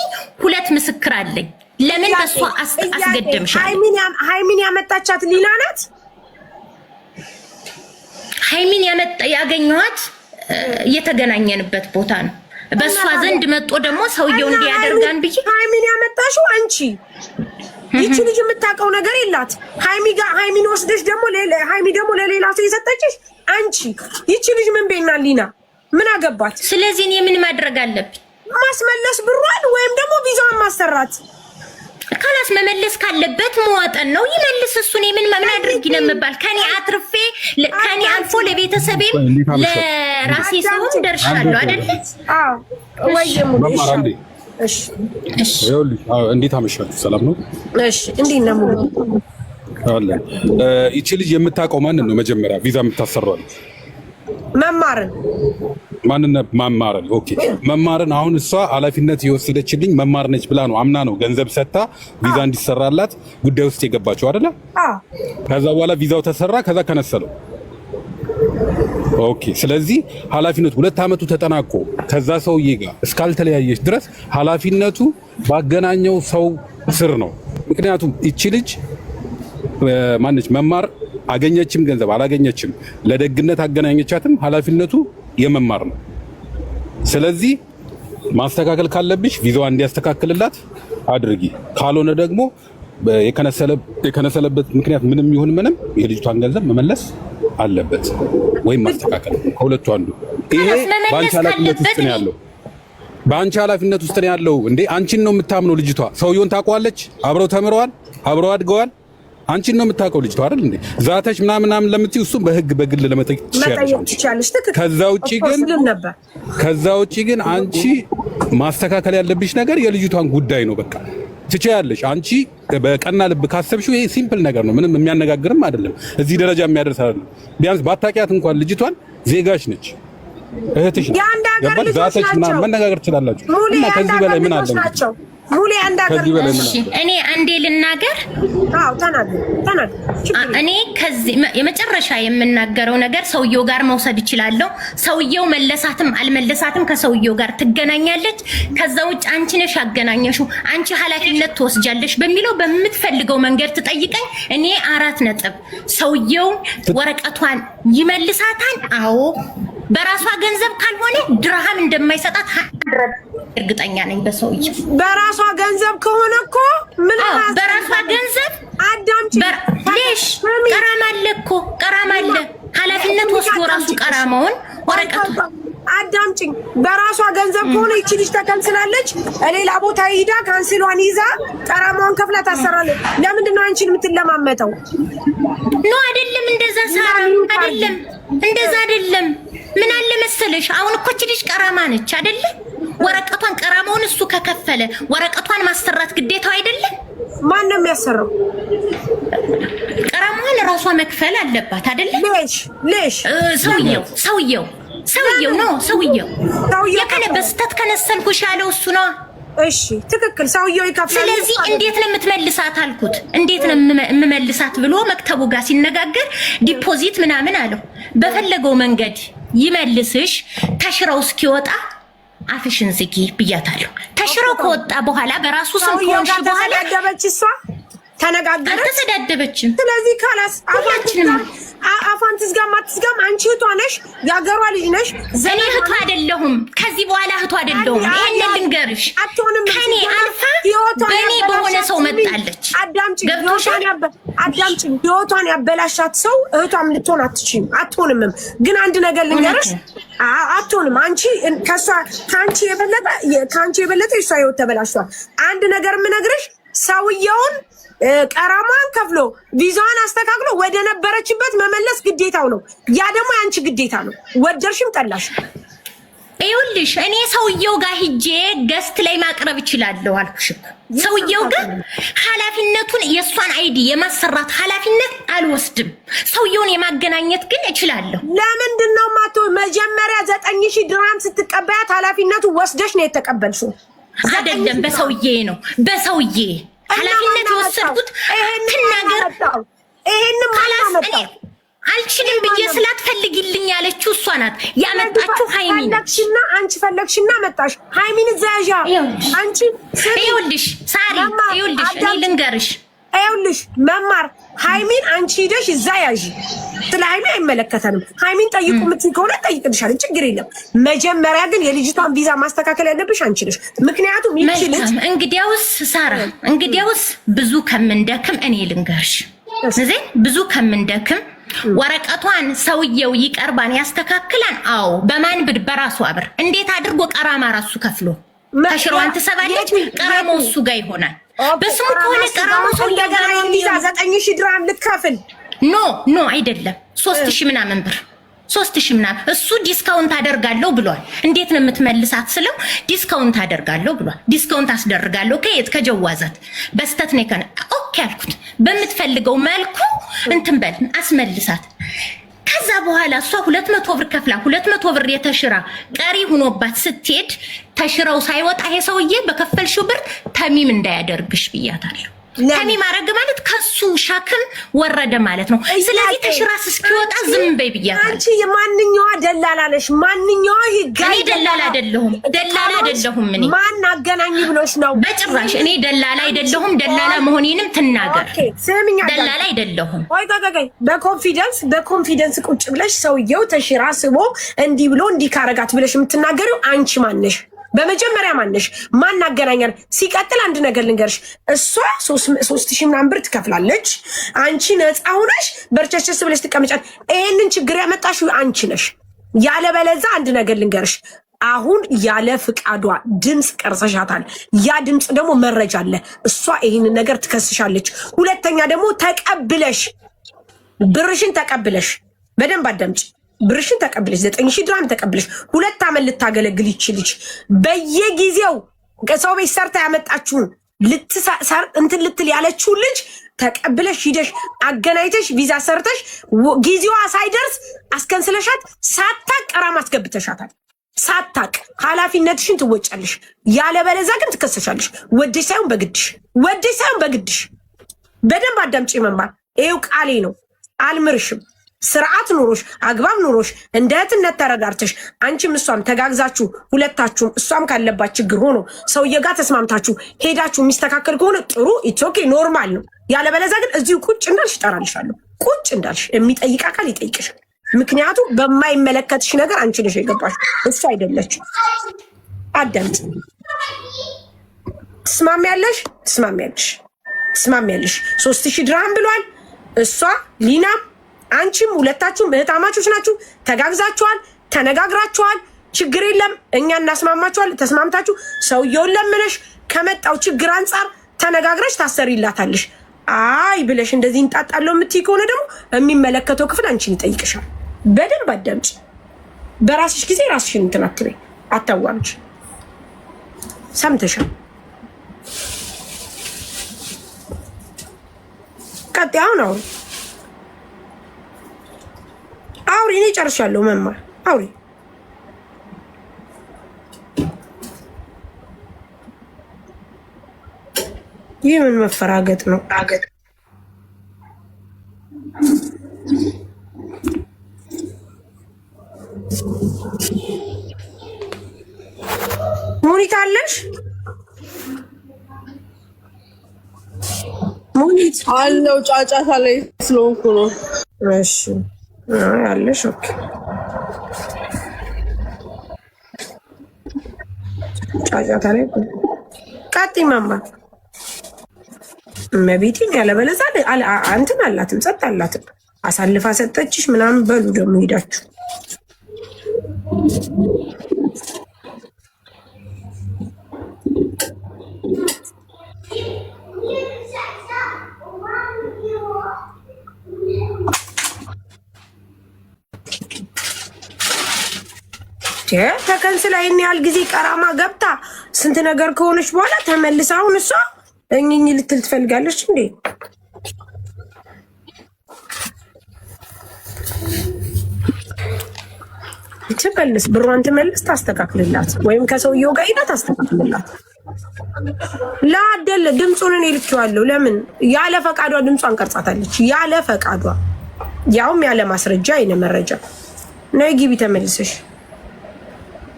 Speaker 1: 2 ምስክር አለኝ። ለምን በሷ አስገደምሻል?
Speaker 2: ሃይሚን ያመጣቻት ሊና ናት።
Speaker 1: ሃይሚን ያገኘኋት የተገናኘንበት ቦታ ነው። በሷ ዘንድ መጥቶ ደግሞ ሰውየው እንዲያደርጋን ብዬ
Speaker 2: ሃይሚን ያመጣሽው አንቺ። ይቺ ልጅ የምታውቀው ነገር የላት። ሃይሚን ወስደሽ ደግሞ ሃይሚ ደግሞ ለሌላ ሰው የሰጠችሽ አንቺ። ይቺ ልጅ ምን ቤና ሊና ምን አገባት?
Speaker 1: ስለዚህ እኔ ምን ማድረግ አለብኝ?
Speaker 2: ማስመለስ ብሯን ወይም ደግሞ ቪዛውን ማሰራት።
Speaker 1: ካላስ መመለስ ካለበት መዋጠን ነው ይመልስ። እሱ እኔ ምን አድርጊ ነው የምባል? ከኔ አትርፌ ከኔ አልፎ ለቤተሰቤም ለራሴ ሰውም ደርሻለሁ አይደል?
Speaker 2: አዎ ወይም እሺ
Speaker 4: እሺ እንዴት አመሻችሁ? ሰላም ነው?
Speaker 2: እሺ እንዴት ነው ሙሉ
Speaker 4: አለ። ይቺ ልጅ የምታውቀው ማንን ነው? መጀመሪያ ቪዛ የምታሰራው
Speaker 2: መማርን
Speaker 4: መማርን ኦኬ፣ መማርን አሁን እሷ ኃላፊነት የወሰደችልኝ መማር ነች ብላ ነው አምና ነው ገንዘብ ሰጥታ ቪዛ እንዲሰራላት ጉዳይ ውስጥ የገባችው አይደለ? ከዛ በኋላ ቪዛው ተሰራ፣ ከዛ ከነሰለው። ኦኬ፣ ስለዚህ ኃላፊነቱ 2 ዓመቱ ተጠናቆ ከዛ ሰውዬ ጋር እስካልተለያየች ድረስ ኃላፊነቱ ባገናኘው ሰው ስር ነው። ምክንያቱም እቺ ልጅ ማነች መማር አገኘችም ገንዘብ አላገኘችም ለደግነት አገናኘቻትም ሀላፊነቱ የመማር ነው። ስለዚህ ማስተካከል ካለብሽ ቪዛዋ እንዲያስተካክልላት አድርጊ። ካልሆነ ደግሞ የከነሰለበት ምክንያት ምንም ይሁን ምንም የልጅቷን ገንዘብ መመለስ አለበት ወይም ማስተካከል ከሁለቱ አንዱ። ይሄ ባንቺ ኃላፊነት ውስጥ ነው ያለው። ባንቺ ኃላፊነት ውስጥ ነው ያለው። እንዴ አንቺን ነው የምታምነው ልጅቷ። ሰውየውን ታውቀዋለች። አብረው ተምረዋል፣ አብረው አድገዋል። አንቺን ነው የምታውቀው ልጅቷ አይደል እንዴ? ዛተሽ ምናምን ለምትይው እሱም በህግ በግል ለመጠየቅ ትችያለሽ። ከዛ ውጪ ግን አንቺ ማስተካከል ያለብሽ ነገር የልጅቷን ጉዳይ ነው። በቃ ትችያለሽ። አንቺ በቀና ልብ ካሰብሽው ይሄ ሲምፕል ነገር ነው። ምንም የሚያነጋግርም አይደለም። እዚህ ደረጃ የሚያደርስ አይደለም። ቢያንስ ባታውቂያት እንኳን ልጅቷን ዜጋሽ ነች፣ እህትሽ ነች። ዛተሽ ምናምን መነጋገር ትችላላችሁ። እና ከዚህ በላይ ምን አለ?
Speaker 2: ሙሌ አንዳገር
Speaker 1: እኔ አንዴ ልናገር።
Speaker 2: አዎ ተናገር።
Speaker 1: እኔ ከዚህ የመጨረሻ የምናገረው ነገር ሰውየው ጋር መውሰድ ይችላልው። ሰውየው መለሳትም አልመለሳትም ከሰውየው ጋር ትገናኛለች። ከዛ ውጭ አንቺ ነሽ ያገናኘሽው፣ አንቺ ኃላፊነት ትወስጃለሽ በሚለው በምትፈልገው መንገድ ትጠይቀኝ። እኔ 4 ነጥብ። ሰውየው ወረቀቷን ይመልሳታል። አዎ በራሷ ገንዘብ ካልሆነ ድርሃም እንደማይሰጣት እርግጠኛ ነኝ። በሰውየው
Speaker 2: በራሷ ገንዘብ ከሆነ እኮ ምን
Speaker 1: በራሷ ገንዘብ
Speaker 2: አዳምጪ።
Speaker 1: ለሽ ቀራማ አለ እኮ ቀራማ አለ። ኃላፊነት ወስዶ ራሱ ቀራማውን ወረቀቱ
Speaker 2: አዳምጪኝ። በራሷ ገንዘብ ከሆነ ይቺ ልጅ ተከንስላለች። ሌላ ቦታ ሄዳ ካንስሏን ይዛ ቀራማውን ከፍላ ታሰራለች። ለምንድን ነው አንቺን የምትለማመጠው?
Speaker 1: ኖ አይደለም፣ እንደዛ ሳራ አይደለም፣ እንደዛ አይደለም። ምን አለ መሰለሽ አሁን እኮ እቺ ልጅ ቀራማ ነች አይደለ? ወረቀቷን ቀራማውን እሱ ከከፈለ ወረቀቷን ማሰራት ግዴታው አይደለም?
Speaker 2: ማን ነው የሚያሰራው?
Speaker 1: ቀራማውን ራሷ መክፈል አለባት አይደለ?
Speaker 2: ለሽ
Speaker 1: ሰውየው ነው ሰውየው የከነ በስተት ከነሰልኩሽ ያለው እሱ ነው።
Speaker 2: እሺ ትክክል፣ ሰውየው ይከፍላል።
Speaker 1: ስለዚህ እንዴት ነው የምትመልሳት አልኩት። እንዴት ነው የምመልሳት ብሎ መክተቡ ጋር ሲነጋገር ዲፖዚት ምናምን አለው። በፈለገው መንገድ ይመልስሽ። ተሽረው እስኪወጣ አፍሽን ዝጊ ብያታለሁ። ተሽረው ከወጣ በኋላ በራሱ ስም ከሆንሽ በኋላ
Speaker 2: ተደበች። እሷ ተነጋገረች፣
Speaker 1: አልተሰዳደበችም።
Speaker 2: ስለዚህ ካላስ አፋን ትዝጋም አትዝጋም አንቺ እህቷ ነሽ፣ ያገሯ ልጅ ነሽ።
Speaker 1: እኔ እህቷ አይደለሁም፣ ከዚህ በኋላ እህቷ አይደለሁም። ይሄን ልንገርሽ፣ ከኔ አልፋ በእኔ በሆነ ሰው መጣለች።
Speaker 2: አዳምጪኝ፣ ህይወቷን ያበላሻት ሰው እህቷም ልትሆን አትሆንም። ግን አንድ ነገር ልንገርሽ፣ አትሆንም። አንቺ ከአንቺ የበለጠ እሷ ህይወት ተበላሽቷል። አንድ ነገር የምነግርሽ ሰውየውን ቀራማን ከፍሎ ቪዛዋን አስተካክሎ ወደ ነበረችበት መመለስ ግዴታው ነው። ያ ደግሞ ያንቺ ግዴታ ነው፣ ወደርሽም ጠላሽ።
Speaker 1: ይኸውልሽ እኔ ሰውየው ጋር ሂጄ ገስት ላይ ማቅረብ እችላለሁ አልኩሽ እኮ። ሰውየው ጋር ኃላፊነቱን የእሷን አይዲ የማሰራት ኃላፊነት አልወስድም። ሰውየውን የማገናኘት ግን እችላለሁ።
Speaker 2: ለምንድን ነው ማቶ መጀመሪያ 9000 ድርሃም ስትቀበያት ኃላፊነቱ ወስደሽ ነው የተቀበልሽው?
Speaker 1: አይደለም፣ በሰውዬ ነው በሰውዬ ኃላፊነት የወሰድኩት። ትናገር
Speaker 2: ይሄንን ማናመጣ
Speaker 1: አልችልም ብዬ ስላትፈልግልኝ ያለችው እሷ ናት ያመጣችው። ሃይሚ
Speaker 2: ፈለግሽና አንቺ ፈለግሽና መጣሽ። ሃይሚን ዘያዣ አንቺ
Speaker 1: ይኸውልሽ፣ ሳሪ ይኸውልሽ፣ እኔ ልንገርሽ፣
Speaker 2: ይኸውልሽ መማር ሃይሚን አንቺ ሄደሽ እዛ ያዢ። ስለ ሃይሚ አይመለከተንም። ሃይሚን ጠይቁ የምትይ ከሆነ ጠይቅልሻለሁ፣ ችግር የለም። መጀመሪያ ግን የልጅቷን ቪዛ ማስተካከል ያለብሽ አንቺ ነሽ። ምክንያቱም ይችልሽ
Speaker 1: እንግዲያውስ ሳራ፣ እንግዲያውስ ብዙ ከምንደክም እኔ ልንገርሽ፣ ስለዚህ ብዙ ከምንደክም ወረቀቷን ሰውየው ይቀርባን ያስተካክላን። አዎ በማን ብድ በራሱ አብር እንዴት አድርጎ ቀራማ ራሱ ከፍሎ ተሽሯን ትሰባለች። ቀራማው እሱ ጋር ይሆናል። በስሙ ከሆነ ቀራማው ሰው
Speaker 2: እንደገና ቪዛ 9000 ድርሃም ልትከፍል
Speaker 1: ኖ አይደለም 3000 ምናምን ብር 3000 ምናምን እሱ ዲስካውንት አደርጋለሁ ብሏል። እንዴት ነው የምትመልሳት ስለው ዲስካውንት አደርጋለሁ ብሏል። ዲስካውንት አስደርጋለሁ ከየት ከጀዋዛት በስተት ነው ከነ ኦኬ አልኩት። በምትፈልገው መልኩ እንትን በል አስመልሳት። ከዛ በኋላ እሷ 200 ብር ከፍላ 200 ብር የተሽራ ቀሪ ሆኖባት ስትሄድ ተሽራው ሳይወጣ ይሄ ሰውዬ በከፈልሽው ብር ተሚም እንዳያደርግሽ ብያታለሁ። ተሚም አረግ ማለት ከሱ ሸክም ወረደ ማለት ነው። ስለዚህ ተሽራስ እስኪወጣ ዝም በይ ብያታለሁ።
Speaker 2: አንቺ የማንኛዋ ደላላ ነሽ? ማንኛዋ
Speaker 1: እኔ ደላላ አይደለሁም። እኔ
Speaker 2: ማን አገናኝ ብሎሽ ነው?
Speaker 1: በጭራሽ እኔ ደላላ አይደለሁም። ደላላ መሆኔንም ትናገር። ደላላ አይደለሁም።
Speaker 2: ቆይ በኮንፊደንስ ቁጭ ብለሽ ሰውየው ተሽራ ስቦ እንዲህ ብሎ እንዲህ ካረጋት ብለሽ የምትናገሪው አንቺ ማነሽ? በመጀመሪያ ማነሽ? ማን አገናኛል? ሲቀጥል አንድ ነገር ልንገርሽ፣ እሷ 3000 ምናምን ብር ትከፍላለች። አንቺ ነፃ ሆነሽ በርቸችስ ብለሽ ትቀመጫለሽ። ይሄንን ችግር ያመጣሽው አንቺ ነሽ። ያለበለዛ አንድ ነገር ልንገርሽ፣ አሁን ያለ ፍቃዷ ድምፅ ቀርጸሻታል። ያ ድምፅ ደግሞ መረጃ አለ። እሷ ይሄንን ነገር ትከስሻለች። ሁለተኛ ደግሞ ተቀብለሽ ብርሽን ተቀብለሽ በደንብ አዳምጪ። ብርሽን ተቀብለሽ 9000 ድርሃም ተቀብለሽ 2 ዓመት ልታገለግል ይችልሽ። በየጊዜው ከሰው ቤት ሰርታ ያመጣችሁን እንትን ልትል ያለችው ልጅ ተቀብለሽ ሂደሽ አገናኝተሽ ቪዛ ሰርተሽ ጊዜዋ ሳይደርስ አስከንስለሻት ሳታቅ ቀራማ አስገብተሻታል። ሳታቅ ኃላፊነትሽን ትወጫለሽ። ያለበለዚያ ግን ትከሰሻለሽ። ወደሽ ሳይሆን በግድሽ። በደንብ አዳምጪ መማር። ይሄው ቃሌ ነው። አልምርሽም። ስርዓት ኑሮሽ አግባብ ኑሮሽ እንደ እህትነት ተረዳርተሽ አንቺም እሷም ተጋግዛችሁ ሁለታችሁም እሷም ካለባት ችግር ሆኖ ሰውዬ ጋር ተስማምታችሁ ሄዳችሁ የሚስተካከል ከሆነ ጥሩ ኢትስ ኦኬ ኖርማል ነው። ያለበለዚያ ግን እዚሁ ቁጭ እንዳልሽ እጠራልሻለሁ። ቁጭ እንዳልሽ የሚጠይቅ አካል ይጠይቅሻል። ምክንያቱም በማይመለከትሽ ነገር አንቺ ነሽ የገባሽ፣ እሱ አይደለችም። አዳምጪ። ትስማሚያለሽ 3000 ድርሃም ብሏል። እሷ ሊናም አንቺም ሁለታችሁም እህታማቾች ናችሁ። ተጋግዛችኋል፣ ተነጋግራችኋል። ችግር የለም እኛ እናስማማችኋል። ተስማምታችሁ ሰውየውን ለምነሽ ከመጣው ችግር አንጻር ተነጋግረሽ ታሰሪላታለሽ። አይ ብለሽ እንደዚህ እንጣጣለው የምትይ ከሆነ ደግሞ የሚመለከተው ክፍል አንቺን ይጠይቅሻል። በደንብ አዳምጪ። በራስሽ ጊዜ ራስሽን እንትን አትበይ፣ አታዋምጪ። ሰምተሻል? ቀጥያው ነው አውሪ። እኔ ጨርሻለሁ መማር። አውሪ። ይህ ምን መፈራገጥ ነው? ሙኒት አለሽ? ሙኒት
Speaker 5: አለው። ጫጫታ ላይ ስለሆንኩ ነው።
Speaker 2: እሺ ያለሽ ኦኬ። ጫጫታ ላይ ቀጥይ መማር መቤቴን። ያለበለዚያ እንትን አላትም፣ ጸጥ አላትም። አሳልፋ ሰጠችሽ ምናምን በሉ ደግሞ ሄዳችሁ ተከንስላ ይሄን ያህል ጊዜ ቀራማ ገብታ ስንት ነገር ከሆነች በኋላ ተመልሳ አሁን እሷ እኝኝ ልትል ትፈልጋለች እንዴ? ትመልስ፣ ብሯን ትመልስ፣ ታስተካክልላት፣ ወይም ከሰውየው ጋር ሄዳ ታስተካክልላት። ለአደለ ድምፁን እኔ ልኬዋለሁ። ለምን ያለ ፈቃዷ ድምጿን ቀርጻታለች። ያለ ፈቃዷ ያውም ያለ ማስረጃ አይነ መረጃ። ነይ ግቢ ተመልሰሽ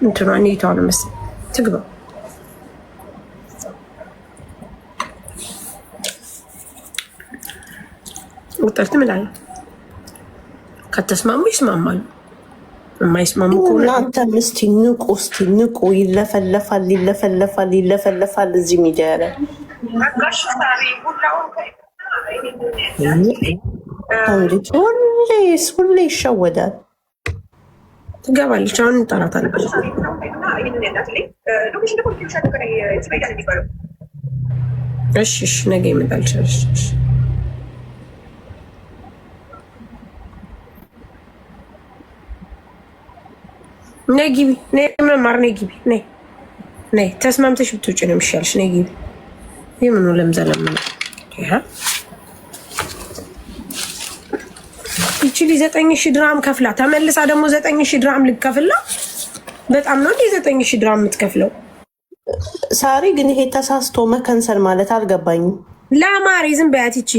Speaker 2: እንትኗ ኔቷ ነው መሰለኝ ትግባ። ወጣት ምን አለ? ከተስማሙ ይስማማሉ፣ የማይስማሙ ከሆነ
Speaker 6: እናንተ ምስቲ ንቁ፣ እስቲ ንቁ። ይለፈለፋል እዚህ ሚዲያ ላይ ሁሌ ይሸወዳል።
Speaker 2: ትገባለች። አሁን እንጠራታለን። እሺ ነገ ይመጣል። ነይ ግቢ፣ ነይ መማር፣ ነይ ግቢ፣ ነይ ተስማምተሽ ብትውጪ ነው የሚሻልሽ። ነይ ግቢ። የምኑ ለምዘለም ይችሊ 9000 ድራም ከፍላ ተመልሳ ደግሞ 9000 ድራም ልትከፍላ በጣም ነው እንዴ 9000 ድራም የምትከፍለው?
Speaker 6: ሳሪ ግን ይሄ ተሳስቶ መከንሰል ማለት አልገባኝም።
Speaker 2: ለማሪ ዝም በያት። ይቺ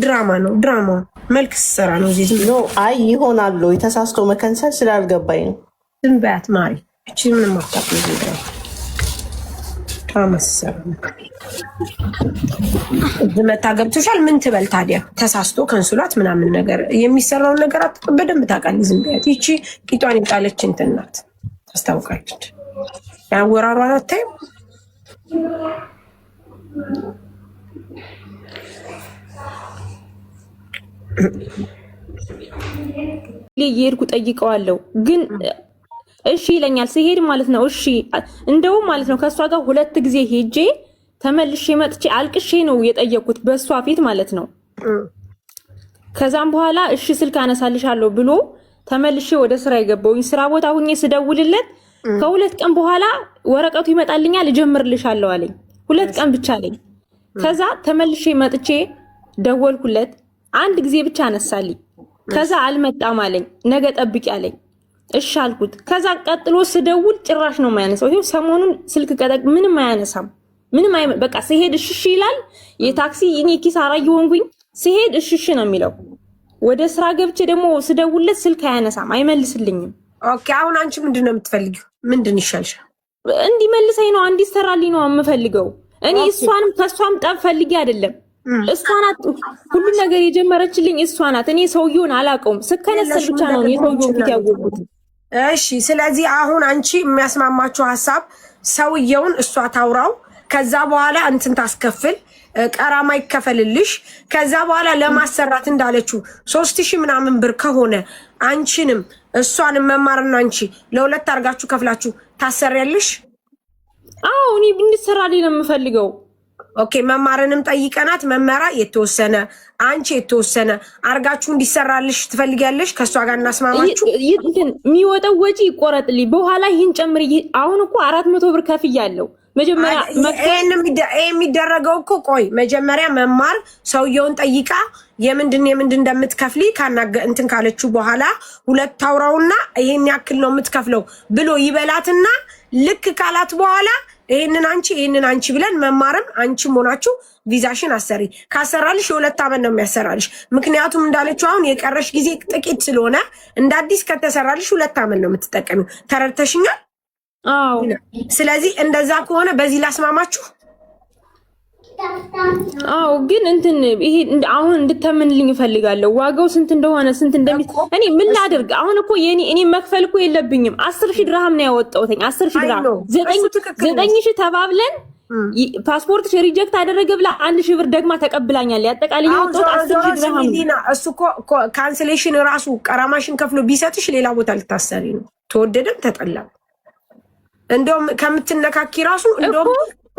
Speaker 2: ድራማ ነው፣ ድራማ መልክ ስራ ነው። እዚህ ዝም
Speaker 6: ነው። አይ ይሆናል ተሳስቶ መከንሰል ስላልገባኝ ነው።
Speaker 2: ዝም በያት ማሪ። እቺ ምንም አታውቅም። እዚህ ድራማ ታመስሰር መታ ገብቶሻል። ምን ትበል ታዲያ? ተሳስቶ ከንስሏት ምናምን ነገር የሚሰራውን ነገር በደንብ ታውቃለች። ዝም በያት። ይቺ ቂጧን የጣለች እንትን ናት፣ ታስታውቃለች። ያወራሯን አታይም?
Speaker 3: የሄድኩ ጠይቀዋለሁ ግን እሺ ይለኛል ሲሄድ ማለት ነው። እሺ እንደውም ማለት ነው ከሷ ጋር 2 ጊዜ ሄጄ ተመልሼ መጥቼ አልቅሼ ነው የጠየኩት በሷ ፊት ማለት ነው። ከዛም በኋላ እሺ ስልክ አነሳልሻለሁ ብሎ ተመልሼ ወደ ስራ የገባውኝ ስራ ቦታ ሁኜ ስደውልለት ከ2 ቀን በኋላ ወረቀቱ ይመጣልኛል እጀምርልሻለሁ አለኝ። 2 ቀን ብቻ አለኝ። ከዛ ተመልሼ መጥቼ ደወልኩለት 1 ጊዜ ብቻ አነሳልኝ። ከዛ አልመጣም አለኝ። ነገ ጠብቂ አለኝ። እሺ አልኩት። ከዛ ቀጥሎ ስደውል ጭራሽ ነው የማያነሳው። ይሄው ሰሞኑን ስልክ ቀጠቅ ምንም አያነሳም። ምንም በቃ ሲሄድ እሺ ይላል። የታክሲ እኔ ኪሳራ እየሆንኩኝ ሲሄድ እሺ ነው የሚለው። ወደ ስራ ገብቼ ደግሞ ስደውልለት ስልክ አያነሳም፣ አይመልስልኝም።
Speaker 2: ኦኬ አሁን አንቺ ምንድን ነው የምትፈልጊው? ምንድን ይሻልሻል?
Speaker 3: እንዲመልሰኝ ነው እንዲሰራልኝ ነው የምፈልገው። እኔ እሷንም ከሷም ጠብ ፈልጌ አይደለም። እሷ ናት ሁሉ ነገር የጀመረችልኝ እሷ ናት። እኔ ሰውየውን አላውቀውም። ስከነሰል ብቻ ነው የሰውየውን ፊት ያወቁት።
Speaker 2: እሺ ስለዚህ አሁን አንቺ የሚያስማማችሁ ሀሳብ ሰውየውን እሷ ታውራው፣ ከዛ በኋላ እንትን ታስከፍል፣ ቀራማ ይከፈልልሽ። ከዛ በኋላ ለማሰራት እንዳለችው 3000 ምናምን ብር ከሆነ አንቺንም እሷንም መማርና አንቺ ለ2 አድርጋችሁ ከፍላችሁ ታሰሪያለሽ።
Speaker 3: አዎ እኔ እንድትሰራልኝ ነው የምፈልገው።
Speaker 2: ኦኬ መማርንም ጠይቀናት መመራ የተወሰነ አንቺ የተወሰነ አርጋችሁ እንዲሰራልሽ ትፈልጊያለሽ። ከሷ ጋር እናስማማችሁ።
Speaker 3: የሚወጣው ወጪ ይቆረጥልኝ በኋላ ይህን ጨምር። አሁን እኮ 400 ብር ከፍያለሁ። መጀመሪያ
Speaker 2: የሚደረገው እኮ ቆይ መጀመሪያ መማር ሰውየውን ጠይቃ የምንድን እንደምትከፍሊ ካናገ እንትን ካለችው በኋላ 2 አውራውና ይሄን ያክል ነው የምትከፍለው ብሎ ይበላትና ልክ ካላት በኋላ ይሄንን አንቺ ብለን መማርም አንቺም ሆናችሁ ቪዛሽን አሰሪ። ካሰራልሽ የ2 ዓመት ነው የሚያሰራልሽ። ምክንያቱም እንዳለችው አሁን የቀረሽ ጊዜ ጥቂት ስለሆነ እንደ አዲስ ከተሰራልሽ 2 ዓመት ነው የምትጠቀሚው። ተረድተሽኛል?
Speaker 3: አዎ።
Speaker 2: ስለዚህ እንደዛ ከሆነ በዚህ ላስማማችሁ።
Speaker 3: አዎ ግን እንትን ይሄ አሁን እንድተምንልኝ እፈልጋለሁ። ዋጋው ስንት እንደሆነ ስንት እኔ ምን ላድርግ? አሁን እኮ እኔ መክፈል እኮ የለብኝም። 10000 ድርሃም ነው ያወጣሁት። 10000 ድርሃም 9000 ተባብለን ፓስፖርትሽ ሪጀክት አደረገ ብላ 1000 ብር ደግማ ተቀብላኛል። ያጠቃላይ ያወጣሁት 10000 ድርሃም ነው።
Speaker 2: እሱ እኮ ካንስሌሽን ራሱ ቀራማሽን ከፍሎ ቢሰጥሽ ሌላ ቦታ ልታሰሪ ነው። ተወደደም ተጠላም እንደውም ከምትነካኪ ራሱ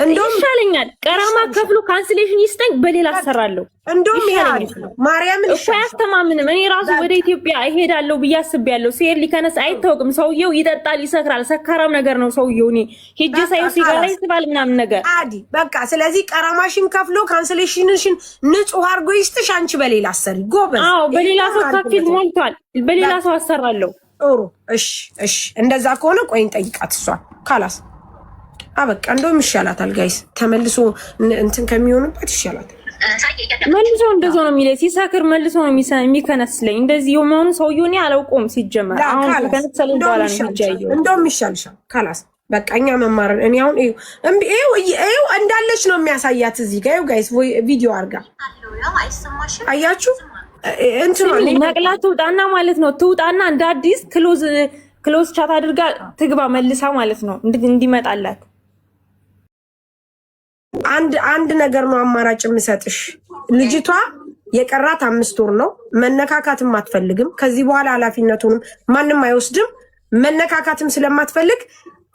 Speaker 2: እንደውም
Speaker 3: ይሻለኛል። ቀራማ ከፍሎ ካንስሌሽን ይስጠኝ፣ በሌላ አሰራለሁ።
Speaker 2: እንደውም ማርያምን
Speaker 3: እኮ አያስተማምንም። እኔ ራሱ ወደ ኢትዮጵያ እሄዳለሁ ብዬ አስቤያለሁ። ሲሄድ ሊከነስ አይታወቅም። ሰውየው ይጠጣል፣ ይሰክራል፣ ሰካራም ነገር ነው ሰውየው። እኔ ሄጄ ሳይው ሲጋራ ይስባል ምናምን ነገር
Speaker 2: አዲ በቃ። ስለዚህ ቀራማሽን ከፍሎ ካንስሌሽንሽን ንጹህ አድርጎ ይስጥሽ፣ አንቺ በሌላ አሰሪ። ጎበዝ።
Speaker 3: አዎ በሌላ ሰው ከፊል ሞልቷል፣ በሌላ ሰው አሰራለሁ።
Speaker 2: ጥሩ እሺ እንደዛ ከሆነ ቆይ እንጠይቃት እሷ ካላስ አበቃ እንደውም ይሻላታል ጋይስ ተመልሶ እንትን ከሚሆንበት ይሻላታል
Speaker 3: መልሶ እንደዛ ነው የሚለኝ ሲሳክር መልሶ ነው የሚከነስለኝ እንደዚህ የሆነ ሰውዬው እኔ አላውቀውም ሲጀመር አሁን ከነሰለኝ በኋላ ነው የሚጃየው
Speaker 2: እንደውም ይሻልሻል ካላስ በቃ እኛ መማር እኔ አሁን ይኸው እንዳለች ነው የሚያሳያት እዚህ ጋር ይኸው ጋይስ ቪዲዮ አድርጋ አያችሁ እንትን
Speaker 3: ነቅላ ትውጣና ማለት ነው ትውጣና እንደ አዲስ ክሎዝ ቻት አድርጋ ትግባ መልሳ ማለት ነው እንዲመጣላት
Speaker 2: አንድ ነገር ነው አማራጭ የምሰጥሽ ልጅቷ የቀራት 5 ወር ነው መነካካትም አትፈልግም ከዚህ በኋላ ኃላፊነቱንም ማንንም አይወስድም መነካካትም ስለማትፈልግ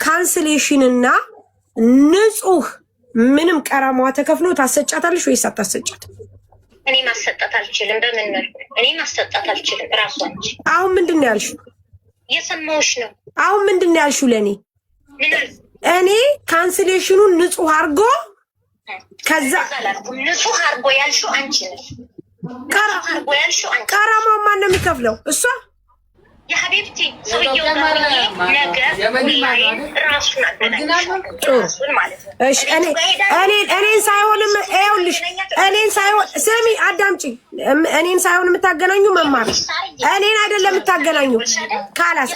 Speaker 2: ካንስሌሽንና ንጹህ ምንም ቀራማዋ ተከፍሎ ታሰጫታለሽ ወይስ አታሰጫት
Speaker 1: እኔ ማሰጣት አልችልም በምን መልኩ እኔ ማሰጣት አልችልም ራሷ እንጂ
Speaker 2: አሁን ምንድነው ያልሽው
Speaker 1: የሰማሁሽ ነው
Speaker 2: አሁን ምንድነው ያልሽው ለኔ እኔ ካንስሌሽኑን ንጹህ አርጎ ከዛ
Speaker 1: ንጹህ አርጎ ያልሽው አንቺ ነሽ
Speaker 2: ቀራማው ማን ነው የሚከፍለው እሷ
Speaker 1: የሀቢብቲ ሰውየው ነገር ራሱን አገናኝቷል ማለት ነው
Speaker 2: እሺ እኔን ሳይሆንም ይኸውልሽ እኔን ሳይሆን ስሚ አዳምጪ እኔን ሳይሆን የምታገናኙ መማር እኔን አይደለም የምታገናኙ ካላስ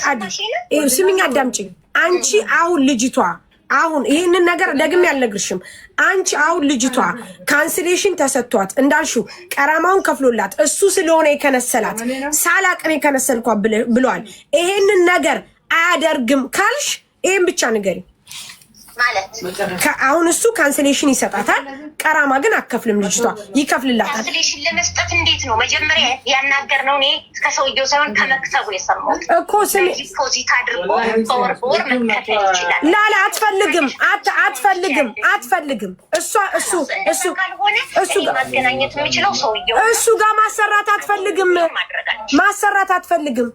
Speaker 2: ስሚኝ አዳምጪ አንቺ አሁን ልጅቷ አሁን ይሄንን ነገር ደግሜ ያልነግርሽም አንቺ አሁን ልጅቷ ካንስሌሽን ተሰጥቷት እንዳልሽው ቀራማውን ከፍሎላት እሱ ስለሆነ የከነሰላት ሳላቅን የከነሰልኳት ብለዋል ይሄንን ነገር አያደርግም ካልሽ ይሄን ብቻ ንገሪ ማለት አሁን እሱ ካንስሌሽን ይሰጣታል ቀራማ ግን አከፍልም ልጅቷ ይከፍልላታል
Speaker 1: ካንስሌሽን ለመስጠት እንዴት ነው መጀመሪያ ያናገርነው እኔ ከሰውየው ሳይሆን ከመክሰቡ የሰማሁት
Speaker 2: እኮ ስሚ
Speaker 1: ዲፖዚት አድርጎ በወር መከፈል ይችላል
Speaker 2: ላላ አትፈልግም እሱ
Speaker 1: ማገናኘት የሚችለው ሰውየው
Speaker 2: እሱ ጋር ማሰራት አትፈልግም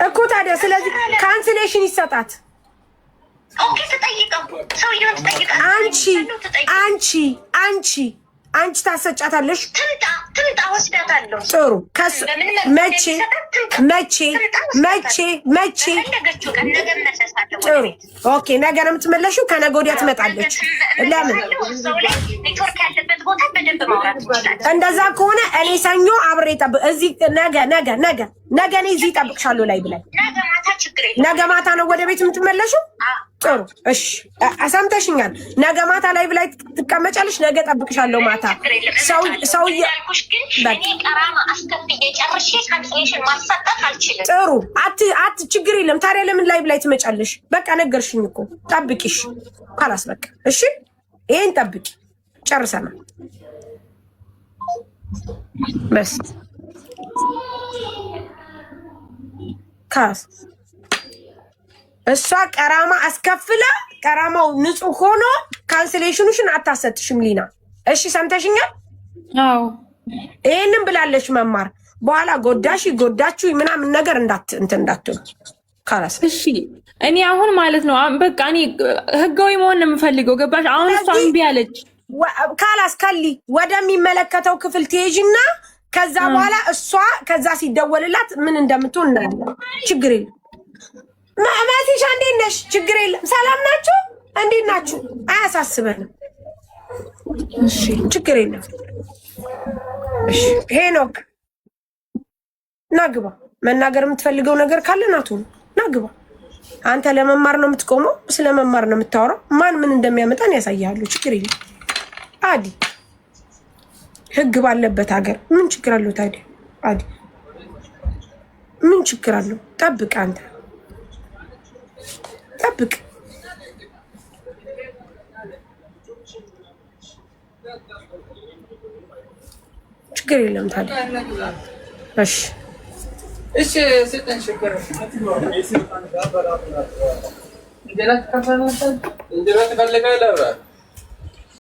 Speaker 2: እኮ ታዲያ ስለዚህ ካንስሌሽን ይሰጣት
Speaker 1: ኦኬ ተጠይቀው ሰውየውን ተጠይቀው
Speaker 2: አንቺ ታሰጫታለሽ
Speaker 1: ትምጣ ወስዳታለሁ
Speaker 2: ጥሩ ከሱ መቼ ጥሩ ኦኬ ነገ ነው የምትመለሺው ከነገ ወዲያ ትመጣለች ለምን
Speaker 1: ኔትወርክ ያለበት ቦታ በደንብ ማውራት ይችላል
Speaker 2: እንደዛ ከሆነ እኔ ሰኞ አብሬ እዚህ ነገ እኔ እዚህ እጠብቅሻለሁ ላይ ብላይ ነገ ማታ ነው ወደ ቤት የምትመለሺው ጥሩ እሺ አሰምተሽኛል ነገ ማታ ላይ ብላይ ትቀመጫለሽ ነገ እጠብቅሻለሁ ማታ ሰውዬ ጥሩ ችግር የለም ታዲያ ለምን ላይ ብላይ ትመጫለሽ በቃ ነገርሽኝ እኮ ጠብቂሽ ካላስ በቃ እሺ ይሄን ጠብቂ ጨርሰናል በስ ካስ እሷ ቀራማ አስከፍላ ቀራማው ንጹህ ሆኖ ካንስሌሽኑሽን አታሰጥሽም ሊና እሺ ሰምተሽኛል
Speaker 3: አዎ
Speaker 2: ይሄንን ብላለች መማር በኋላ ጎዳችሁ ምናምን ነገር እንዳትሉ ካላስ
Speaker 3: እሺ እኔ አሁን ማለት ነው በቃ እኔ ህጋዊ መሆን ነው የምፈልገው ገባሽ አሁን እሷ እምቢ አለች
Speaker 2: ካላስ ከሊ ወደሚመለከተው ክፍል ትሄጂና ከዛ በኋላ እሷ ከዛ ሲደወልላት ምን እንደምትሆን እናያለን ችግር የለም ማማቲሻ እንዴት ነሽ ችግር የለም ሰላም ናችሁ እንዴት ናችሁ አያሳስበንም እሺ ችግር የለም እሺ ሄኖክ ናግባ መናገር የምትፈልገው ነገር ካለ ናግባ አንተ ለመማር ነው የምትቆመው ስለመማር ነው የምታወራው ማን ምን እንደሚያመጣን ያሳያሉ ችግር የለም አዲ ህግ ባለበት ሀገር ምን ችግር አለው ታዲያ አዲ ምን ችግር አለው ጠብቅ አንተ ጠብቅ ችግር የለም ታዲያ እሺ ስጠን ችግር እንጀራ ተፈልጋለህ